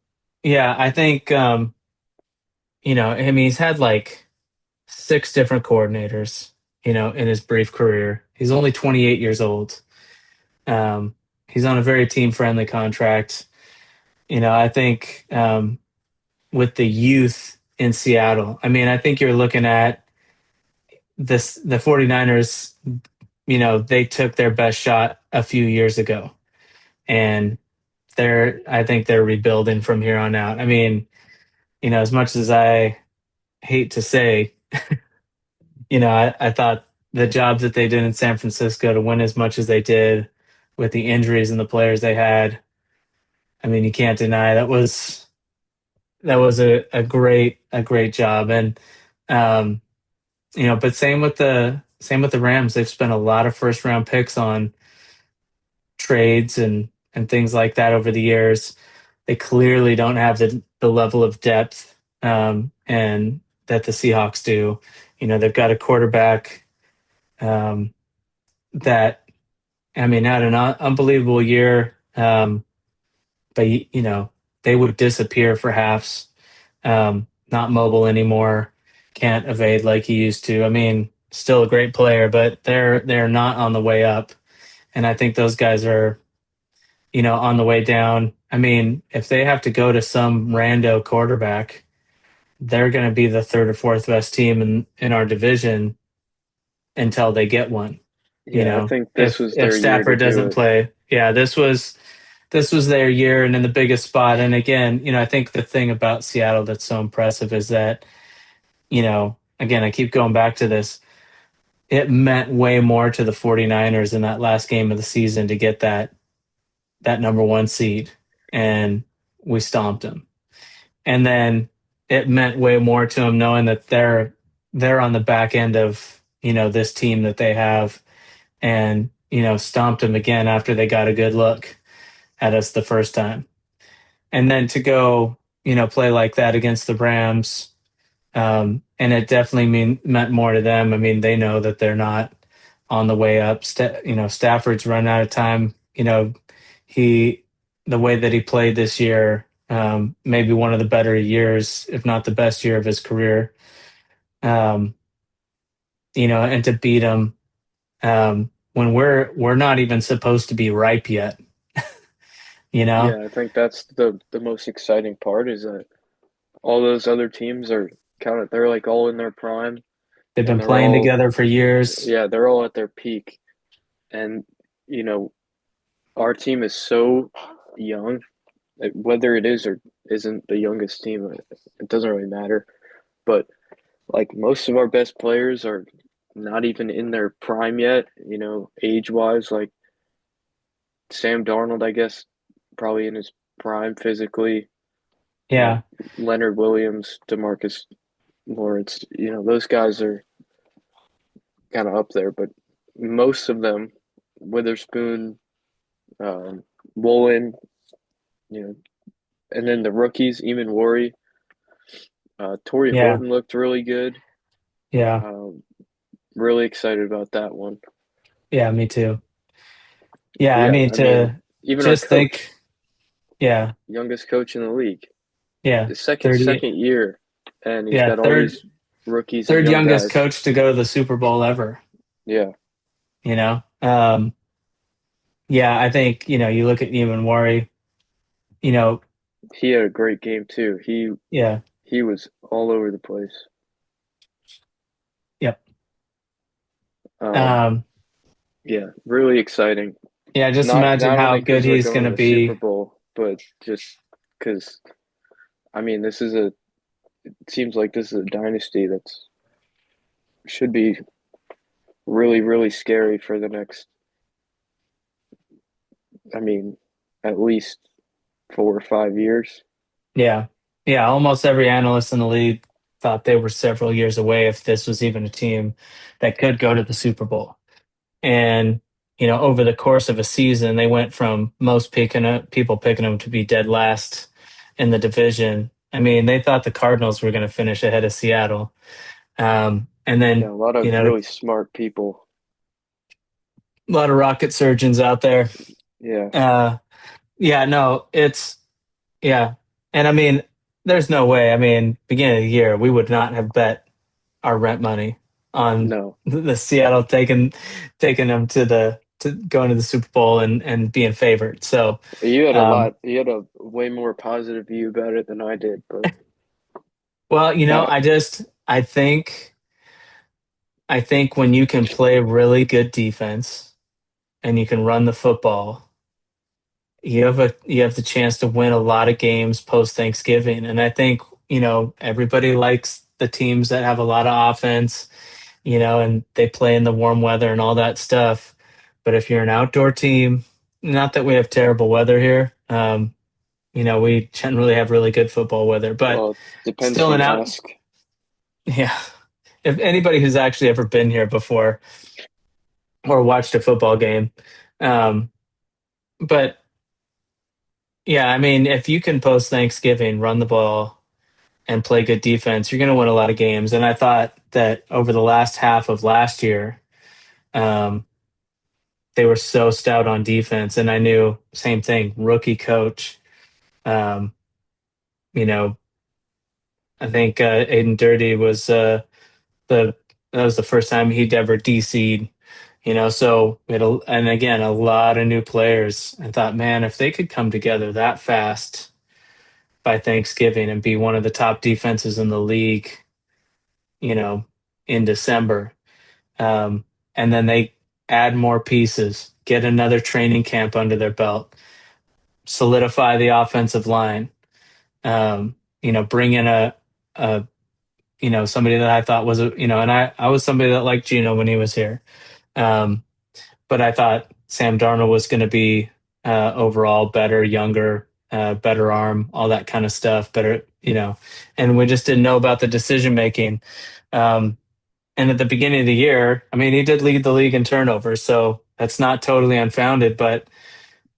yeah, I think I mean, he's had like 6 different coordinators, in his brief career. He's only 28 years old. Um, he's on a very team-friendly contract. I think with the youth in Seattle, I mean, I think you're looking at the 49ers, they took their best shot a few years ago, and I think they're rebuilding from here on out. I mean, as much as I hate to say, I thought the jobs that they did in San Francisco to win as much as they did with the injuries and the players they had, I mean, you can't deny that was a great job. And but same with the Rams. They've spent a lot of first round picks on trades and things like that over the years. They clearly don't have the level of depth and that the Seahawks do. They've got a quarterback that, I mean, had an unbelievable year, but they would disappear for halves. Not mobile anymore, can't evade like he used to. I mean, still a great player, but they're not on the way up, and I think those guys are on the way down. I mean, if they have to go to some rando quarterback, they're going to be the third or fourth best team in our division until they get one. Yeah, I think this If was their year to Stafford do doesn't it. play, yeah, this was their year and in the biggest spot. And again, I think the thing about Seattle that's so impressive is that, again, I keep going back to this. It meant way more to the 49ers in that last game of the season to get that number 1 seed, and we stomped them. And then it meant way more to them knowing that they're on the back end of, this team that they have, and, stomped them again after they got a good look at us the first time. And then to go, play like that against the Rams, And it definitely meant more to them. I mean, they know that they're not on the way up. Stafford's run out of time. He the way that he played this year, maybe one of the better years, if not the best year of his career. Um, and to beat him when we're not even supposed to be ripe yet. You know, Yeah, I think that's the most exciting part is that all those other teams are kind of they're like all in their prime they've and been they're playing all together for years. yeah, they're all at their peak. And you know, our team is so young, like, whether it is or isn't the youngest team, it doesn't really matter. But like most of our best players are not even in their prime yet, age wise. Like Sam Darnold, I guess, probably in his prime physically. You know, Yeah, Leonard Williams, DeMarcus Lawrence. Those guys are kind of up there, but most of them, Witherspoon, um, Woolen, you know, and then the rookies, even Worry, Torrey yeah, Horton looked really good. yeah, Um, really excited about that one. yeah. Me too. Yeah, But I yeah, mean I mean, to even our just think. coach, Yeah, youngest coach in the league, yeah. the second 30. second year, and he's Yeah, got all third these rookies and third young youngest guys. coach to go to the Super Bowl ever. Yeah, You know, yeah. I think you look at Neiman Worry. You know, he had a great game too. yeah, He was all over the place. yep. Um, Um, yeah, really exciting. yeah. Just Not imagine not how only good because we're he's going going to to the Super be. Bowl, but just because I mean, it seems like this is a dynasty that's should be really, really scary for the next, I mean, at least 4 or 5 years. Yeah, yeah. Almost every analyst in the league thought they were several years away if this was even a team that could go to the Super Bowl. And over the course of a season, they went from people picking them to be dead last in the division. I mean, they thought the Cardinals were going to finish ahead of Seattle. And Yeah, then, a lot of a really smart people. lot of rocket surgeons out there. Yeah, Uh, yeah, no, yeah. And I mean, there's no way. I mean, beginning of the year, we would not have bet our rent money on no. the Seattle taking them to going to the Super Bowl and being favored. So, um, You had a way more positive view about it than I did, but well, uh, I think when you can play really good defense and you can run the football, you have the chance to win a lot of games post Thanksgiving. And I think, everybody likes the teams that have a lot of offense, and they play in the warm weather and all that stuff. But if you're an outdoor team, not that we have terrible weather here, we generally have really good football weather, but well, depends still who an you out. ask. Yeah. If anybody who's actually ever been here before or watched a football game, um, but yeah, I mean, if you can post Thanksgiving, run the ball, and play good defense, you're going to win a lot of games. And I thought that over the last half of last year, um, they were so stout on defense, and I knew same thing. Rookie coach, um, you know, I think Aiden Dirty was the that was the first time he'd ever DC'd. So we had and again a lot of new players. I thought, man, if they could come together that fast by Thanksgiving and be one of the top defenses in the league, you know, in December, and then they add more pieces, get another training camp under their belt, solidify the offensive line. Bring in a somebody that I thought was and I was somebody that liked Gino when he was here. Um, but I thought Sam Darnold was going to be overall better, younger, better arm, all that kind of stuff. Better, and we just didn't know about the decision making. Um, and at the beginning of the year, I mean, he did lead the league in turnovers, so that's not totally unfounded. But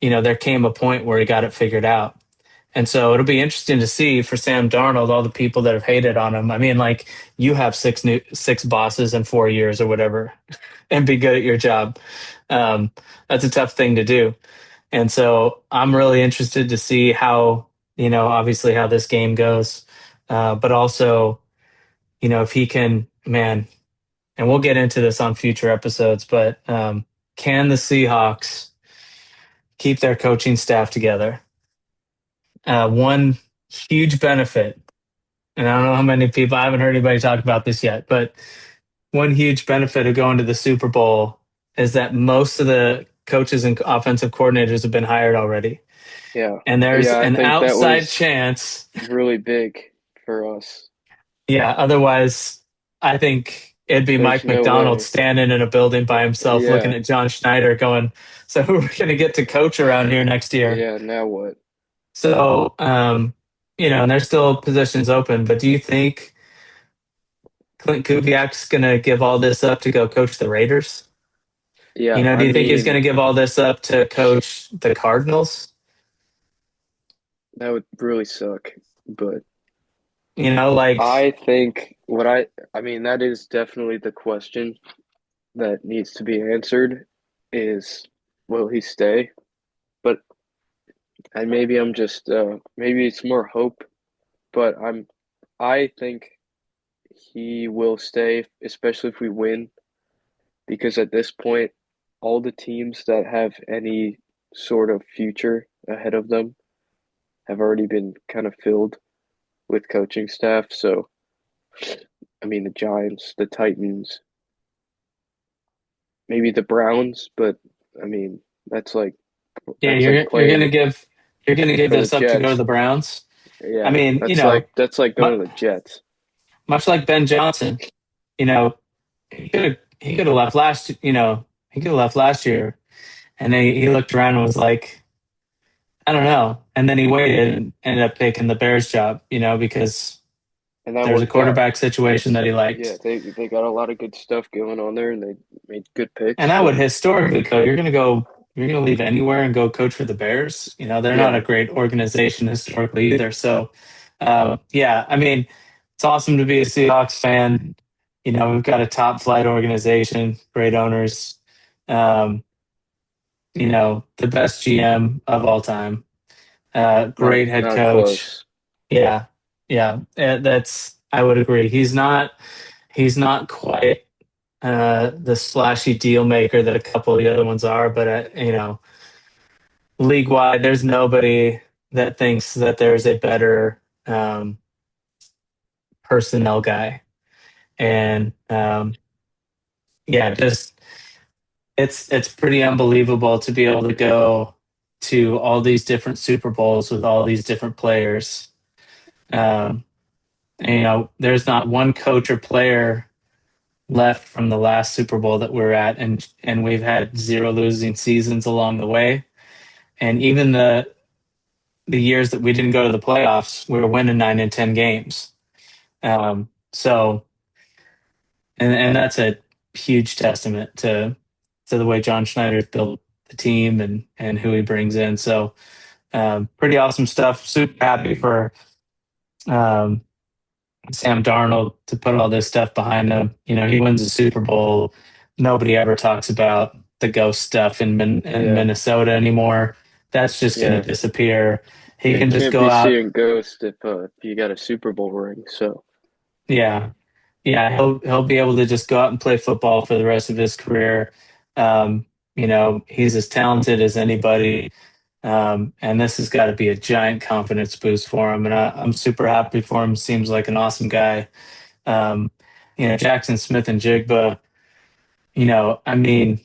there came a point where he got it figured out, And so it'll be interesting to see for Sam Darnold, all the people that have hated on him. I mean, like you have six bosses in 4 years or whatever, and be good at your job. Um, that's a tough thing to do. And so I'm really interested to see how, obviously how this game goes. But also, if he can, man, and we'll get into this on future episodes, but can the Seahawks keep their coaching staff together? One huge benefit, and I don't know how many people, I haven't heard anybody talk about this yet, but one huge benefit of going to the Super Bowl is that most of the coaches and offensive coordinators have been hired already. Yeah. And there's Yeah, I an think that outside was chance. really big for us. Yeah, otherwise, I think it'd be There's Mike no McDonald way. standing in a building by himself looking Yeah. at John Schneider going, so who are we going to get to coach around here next year? Yeah, now what? So, and there's still positions open, but do you think Clint Kubiak's going to give all this up to go coach the Raiders? Yeah, Do I you think he's going to mean, give all this up to coach the Cardinals? that would really suck. But Like, I think I mean, that is definitely the question that needs to be answered is will he stay? But and maybe I'm just maybe it's more hope, but I think he will stay, especially if we win, because at this point, all the teams that have any sort of future ahead of them have already been kind of filled with coaching staff. So, I mean, the Giants, the Titans, maybe the Browns, but I mean, that's like yeah, that's like playing you're gonna give for the this up to go to Jets. the Browns. I Yeah, mean, that's like mu- going to the Jets. much like Ben Johnson, you know, he could have left last, he could have left last year, and then he looked around and was like, I don't know, and then he waited and ended up taking the Bears job, because And that there's a worked out. quarterback situation that he Yeah, liked. they got a lot of good stuff going on there and they made good And picks. I would So, historically go, you're gonna leave anywhere and go coach for the Bears. They're not yeah. a great organization historically either. So, yeah, I mean, it's awesome to be a Seahawks fan. We've got a top flight organization, great owners, um, the best GM of all time, great head Not coach. close. Yeah, yeah, I would agree. He's not quite the splashy deal maker that a couple of the other ones are. But league wide, there's nobody that thinks that there's a better personnel guy. And yeah, just it's pretty unbelievable to be able to go to all these different Super Bowls with all these different players. Um, and, there's not one coach or player left from the last Super Bowl that we're at, and we've had zero losing seasons along the way. And even the years that we didn't go to the playoffs, we were winning 9 and 10 games. So, and that's a huge testament to the way John Schneider's built the team and who he brings in. So, pretty awesome stuff. Super happy for um, Sam Darnold to put all this stuff behind him. He wins the Super Bowl. Nobody ever talks about the ghost stuff in Yeah. Minnesota anymore. That's just going to Yeah. disappear. He Yeah, you can just can't go be out. seeing ghosts if you got a Super Bowl ring. So, Yeah, yeah. He'll be able to just go out and play football for the rest of his career. He's as talented as anybody. And this has got to be a giant confidence boost for him. And I'm super happy for him. Seems like an awesome guy. Um, Jackson Smith and Jigba, I mean,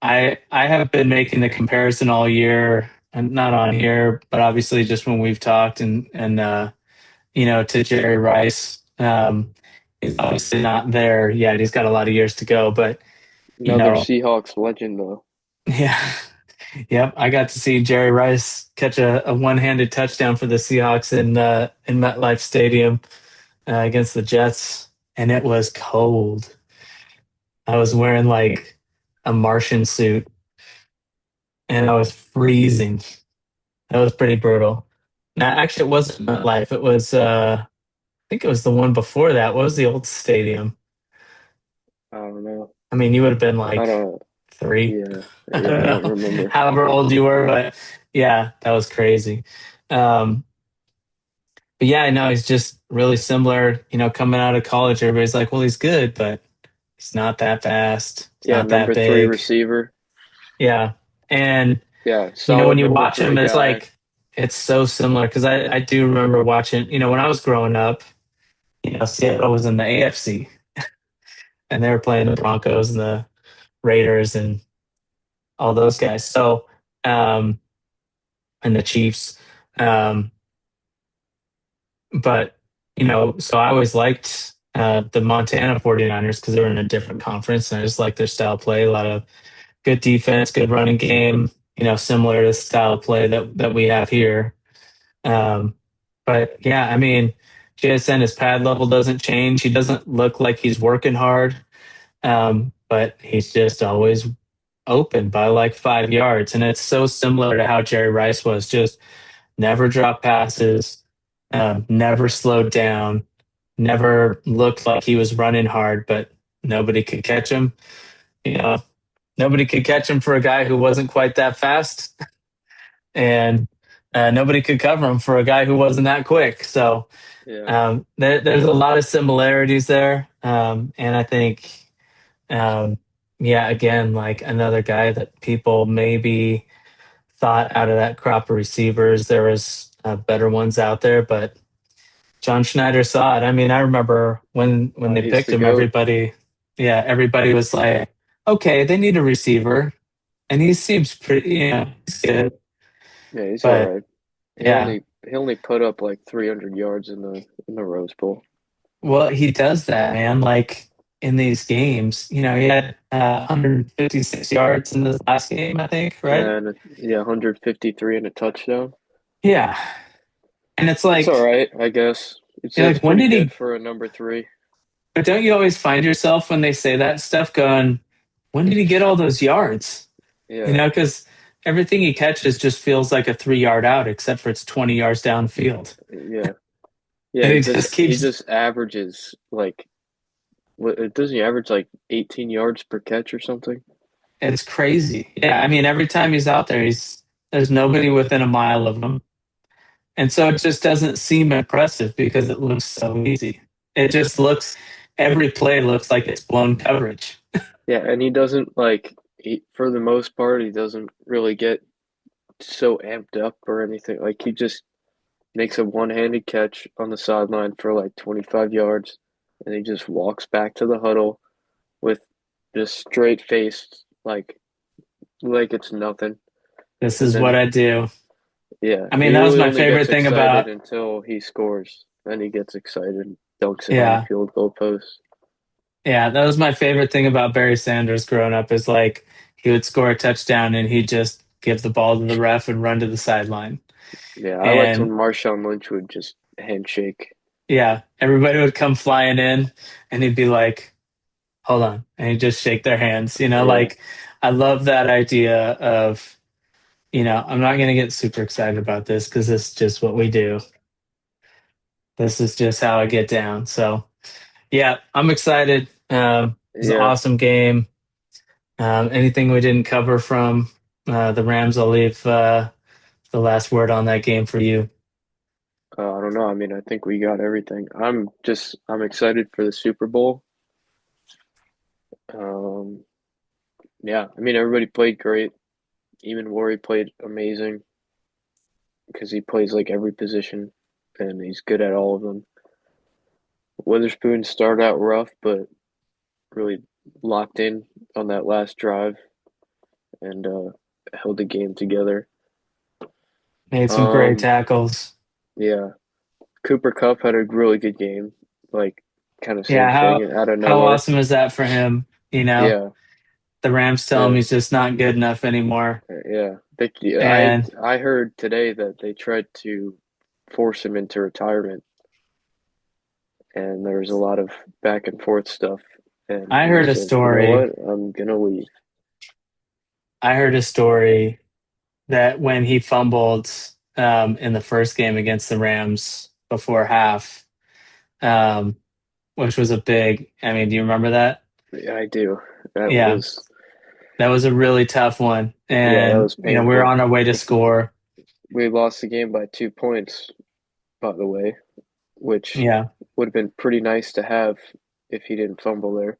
I have been making the comparison all year, and not on here, but obviously just when we've talked and to Jerry Rice. He's obviously not there yet. He's got a lot of years to go, but you another know, Seahawks legend, though. yeah, yep. I got to see Jerry Rice catch a one-handed touchdown for the Seahawks in MetLife Stadium against the Jets, and it was cold. I was wearing like a Martian suit, and I was freezing. That was pretty brutal. No, actually, it wasn't MetLife. It was, I think it was the one before that. What was the old stadium? I don't know. I mean, you would have been I like don't. 3. Yeah, I yeah. don't I don't know, remember. however old you were, but yeah, that was crazy. Um, but yeah, I know he's just really similar. Coming out of college, everybody's like, well, he's good, but he's not that fast. He's Yeah, not that number three big. receiver. Yeah. And, Yeah, when solid you number watch three him, it's guy. like, it's so similar because I do remember watching, when I was growing up, Seattle was in the AFC and they were playing the Broncos and the Raiders and all those guys. So, um, and the Chiefs. Um, but, so I always liked the Montana 49ers because they were in a different conference and I just liked their style of play. A lot of good defense, good running game, similar to the style of play that we have here. Um, but yeah, I mean, JSN, his pad level doesn't change. He doesn't look like he's working hard, but he's just always open by like 5 yards. And it's so similar to how Jerry Rice was, just never dropped passes, never slowed down, never looked like he was running hard, but nobody could catch him. You know, Nobody could catch him for a guy who wasn't quite that fast, and nobody could cover him for a guy who wasn't that quick. So Yeah, there's a lot of similarities there, and I think, yeah, again, like another guy that people maybe thought out of that crop of receivers, there was better ones out there, but John Schneider saw it. I mean, I remember when they he's picked the him, goat. everybody was like, okay, they need a receiver, and he seems pretty, he's good, Yeah, he's all but right. He yeah. only he only put up like 300 yards in the Rose Bowl. Well, he does that, man. Like in these games, he had 156 yards in this last game, I think, right? And yeah, 153 and a touchdown. Yeah. And it's It's all like, right, I guess. you're It's like, when pretty did good he? for a number three. But don't you always find yourself when they say that stuff going, when did he get all those yards? Yeah, Because everything he catches just feels like a 3 yard out, except for it's 20 yards downfield. yeah, yeah. And He he just just he keeps, just averages like what it doesn't he average like 18 yards per catch or something? it's crazy. Yeah. I mean, every time he's out there, there's nobody within a mile of him. And so it just doesn't seem impressive because it looks so easy. It just looks, every play looks like it's blown coverage. Yeah, and he doesn't for the most part he doesn't really get so amped up or anything. Like he just makes a one-handed catch on the sideline for like 25 yards, and he just walks back to the huddle with just straight faced, like it's nothing. This And is then what I do. yeah, I mean, he that was really my only gets favorite thing excited about, until he scores. Then he gets excited and dunks it on the yeah, field goal post. yeah, that was my favorite thing about Barry Sanders growing up is like he would score a touchdown and he'd just give the ball to the ref and run to the sideline. Yeah, I liked when And Marshawn Lynch would just handshake. yeah, everybody would come flying in and he'd be like, hold on. And he'd just shake their hands. Yeah, Like I love that idea of, I'm not going to get super excited about this because this is just what we do. This is just how I get down. So, yeah, I'm excited. It's an yeah. awesome game. Anything we didn't cover from the Rams, I'll leave the last word on that game for you. I don't know. I mean, I think we got everything. I'm excited for the Super Bowl. Um, yeah, I mean, everybody played great. Even Worry played amazing because he plays like every position and he's good at all of them. Witherspoon started out rough, but really locked in on that last drive and held the game together. Made some great Um, tackles. yeah, Cooper Cup had a really good game, like kind of Yeah, same thing out of how nowhere. awesome is that for him? Yeah, The Rams tell him the he's just not good enough anymore. yeah. And I heard today that they tried to force him into retirement, and there was a lot of back and forth stuff. And I he heard a said, "You know story. what? I'm gonna leave." I heard a story that when he fumbled, in the first game against the Rams before half, um, which was a big. I mean, do you remember that? Yeah, I do. That Yeah, was that was a really tough one, yeah, that and was we were painful. on our way to score. We lost the game by 2 points, by the way, which Yeah, would have been pretty nice to have if he didn't fumble there.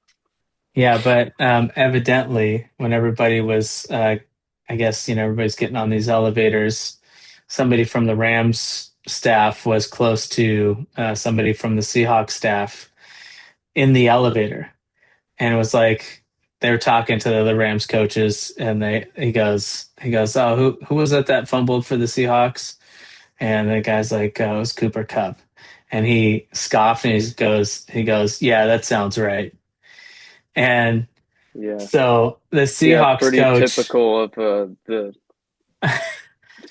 yeah, but evidently, when everybody was, I guess everybody's getting on these elevators. Somebody from the Rams staff was close to somebody from the Seahawks staff in the elevator, and it was like they were talking to the Rams coaches, and he goes, oh, who was it that fumbled for the Seahawks? And the guy's like, oh, it was Cooper Kupp, and he scoffed and he goes, yeah, that sounds right. And Yeah, so the yeah, Seahawks pretty coach, typical of the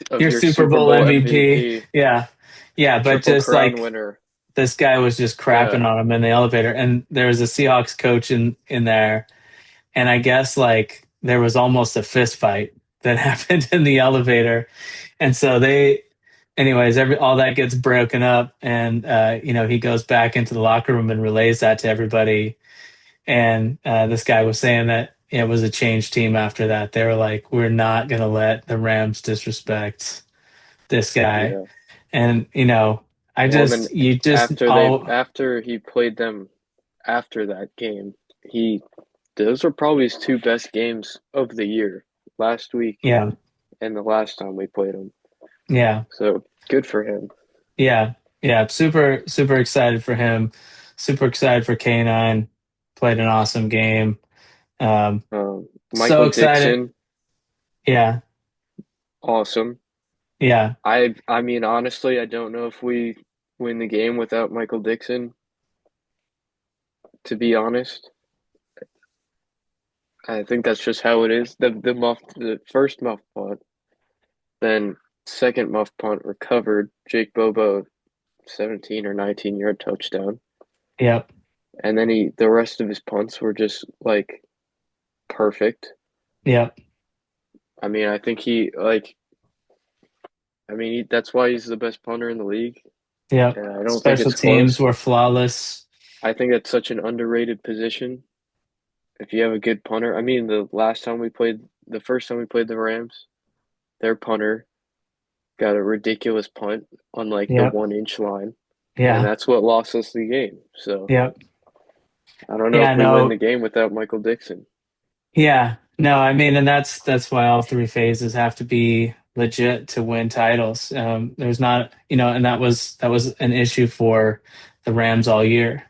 of your your Super Super Bowl Bowl MVP, MVP, yeah, yeah, but Triple just Crown like winner. this guy was just Yeah, crapping on him in the elevator, and there was a Seahawks coach in there, and I guess like there was almost a fist fight that happened in the elevator, and so anyways, all that gets broken up, and he goes back into the locker room and relays that to everybody, and this guy was saying that it was a changed team after that. They were like, we're not going to let the Rams disrespect this guy. yeah. And, Well, and then you just, after he played them after that game, he those were probably his two best games of the year, last week yeah, and the last time we played him. yeah, So good for him. yeah, yeah. Super, super excited for him. Super excited for K9. Played an awesome game. So Michael excited. Dixon, Yeah, awesome. yeah, I mean, honestly, I don't know if we win the game without Michael Dixon, to be honest. I think that's just how it is. The first muff punt, then second muff punt recovered. Jake Bobo 17 or 19-yard touchdown. yep, And then the rest of his punts were just like perfect. yep, I mean, I think that's why he's the best punter in the league. yep. And I don't think Special it's teams close. were flawless. I think that's such an underrated position. If you have a good punter, I mean, the first time we played the Rams, their punter got a ridiculous punt on like the Yep, 1 inch line, and yeah, that's what lost us the game. So yep. I don't know Yeah, if we win the no, game without Michael Dixon yeah, no. I mean, and that's why all three phases have to be legit to win titles. There's not, and that was an issue for the Rams all year.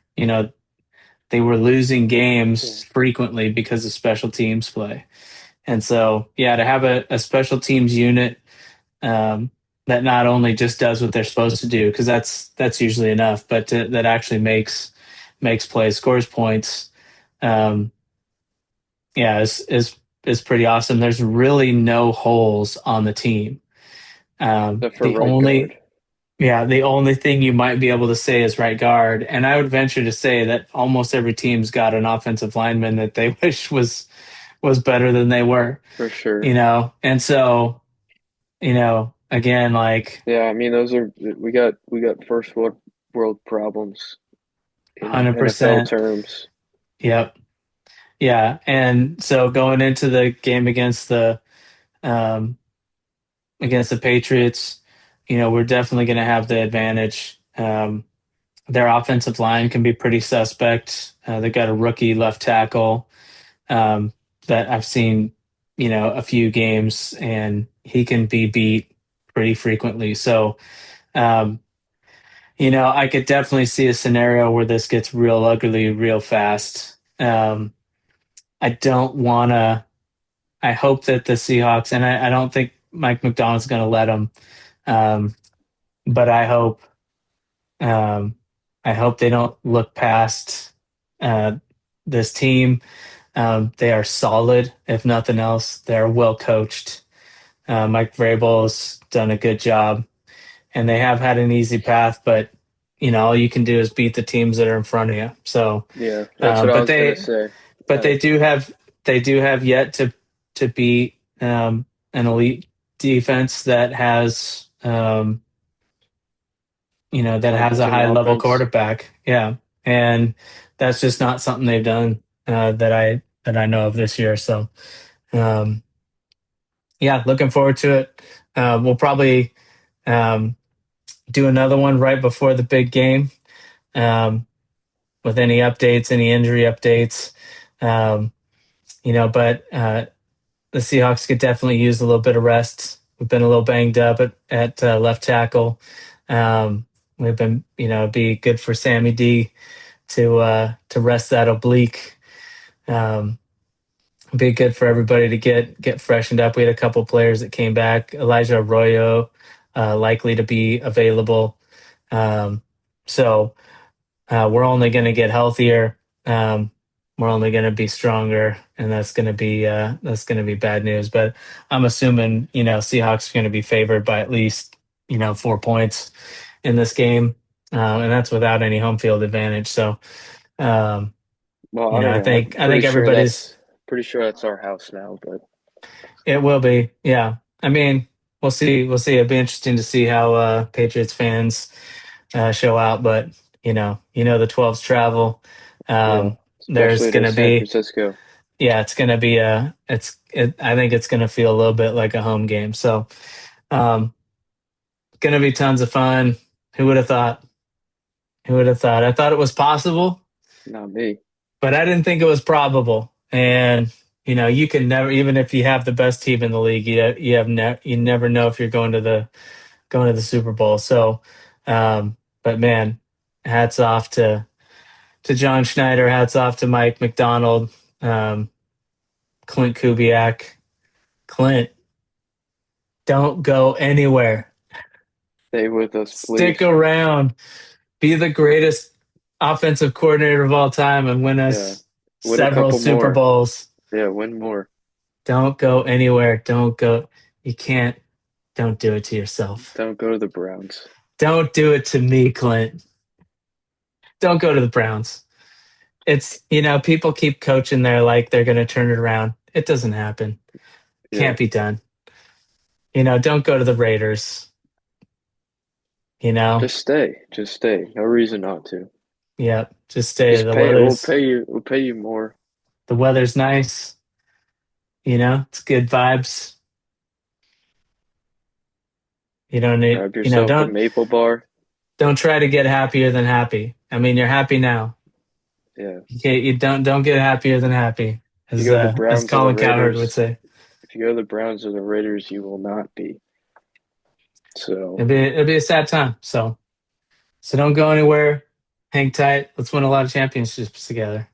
They were losing Yeah. games frequently because of special teams play, and so yeah, to have a special teams unit um, that not only just does what they're supposed to do, because that's usually enough, but that actually makes plays, scores points. Um, yeah, is pretty awesome. There's really no holes on the team. except for The right guard. only the only thing you might be able to say is right guard, and I would venture to say that almost every team's got an offensive lineman that they wish was better than they were. For sure. And so again, like Yeah, I mean we got first world problems in NFL 100%. terms. Yep. Yeah, and so going into the game um, against the Patriots, we're definitely going to have the advantage. Their offensive line can be pretty suspect. They've got a rookie left tackle that I've seen, a few games, and he can be beat pretty frequently. So, um, I could definitely see a scenario where this gets real ugly real fast. I don't want to. I hope that the Seahawks, and I don't think Mike McDonald's going to let them, um, but Um, I hope they don't look past uh, this team. They are solid, if nothing else. They're well coached. Mike Vrabel's done a good job, and they have had an easy path. But all you can do is beat the teams that are in front of you. So, Yeah, that's what I but was gonna they say. but Uh, they do have yet to beat an elite defense that has that has a Talented high level offense. quarterback. Yeah, and that's just not something they've done that I know of this year. So, um, yeah, looking forward to it. We'll probably um, do another one right before the big game um, with any updates, any injury updates. Um, but the Seahawks could definitely use a little bit of rest. We've been a little banged up at left tackle. We've been, it'd be good for Sammy D to rest that oblique. Um, be good for everybody to get freshened up. We had a couple players that came back. Elijah Arroyo likely to be available. So we're only going to get healthier. Um, we're only going to be stronger, and that's going to be bad news. But I'm assuming Seahawks are going to be favored by at least 4 points in this game, and that's without any home field advantage. So um, Well, I don't I know. I'm think I think everybody's pretty sure that's our house now, but it will be. Yeah, I mean we'll see. We'll see. It'll be interesting to see how Patriots fans show out, but the 12s travel. yeah, There's especially to gonna San be Francisco. yeah, it's gonna be I think it's gonna feel a little bit like a home game. So um gonna be tons of fun. Who would have thought? Who would have thought? I thought it was possible, Not me. but I didn't think it was probable. And you can never, even if you have the best team in the league, you never know if you're going to the Super Bowl. So, but man, hats off to John Schneider. Hats off to Mike McDonald, um, Clint Kubiak. Clint, don't go anywhere. Stay with us, please. Stick around. Be the greatest offensive coordinator of all time and win Yeah. us Win a several couple Super more. Bowls. Yeah, win more. Don't go anywhere. Don't go. You can't. Don't do it to yourself. Don't go to the Browns. Don't do it to me, Clint. Don't go to the Browns. It's, people keep coaching there like they're going to turn it around. It doesn't happen. Yeah. Can't be done. Don't go to the Raiders. Just stay. Just stay. No reason not to. Yeah, just stay. Just pay. We'll pay you more. The weather's nice. It's good vibes. You don't need, Grab yourself a maple bar. don't try to get happier than happy. I mean, you're happy now. Yeah. You don't get happier than happy, If you go to the as Browns or Colin the Cowherd would Raiders, say. if you go to the Browns or the Raiders, you will not be. So It'll be a sad time. So don't go anywhere. Hang tight. Let's win a lot of championships together.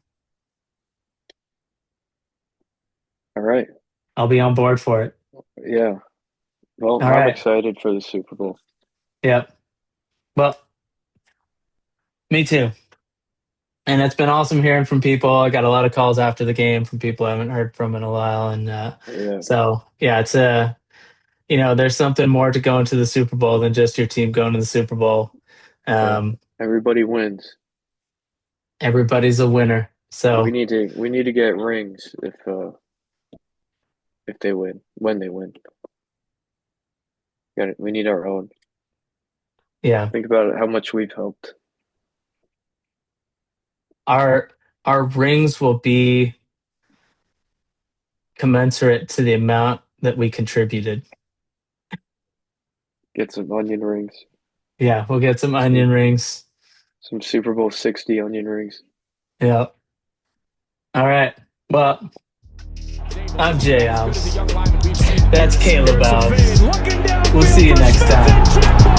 all right. I'll be on board for it. Yeah. Well, All I'm right. excited for the Super Bowl. Yep. Well, me too. And it's been awesome hearing from people. I got a lot of calls after the game from people I haven't heard from in a while. And so, yeah, it's there's something more to going to the Super Bowl than just your team going to the Super Bowl. Everybody wins. Everybody's a winner. So we need to get rings if they win, when they win. We need our own. yeah, Think about it, how much we've helped. our rings will be commensurate to the amount that we contributed. Get some onion rings. Yeah, we'll get some onion rings. Some Super Bowl 60 onion rings. Yeah. All right. Well, I'm JAlves. That's Caleb Alves. We'll see you next time.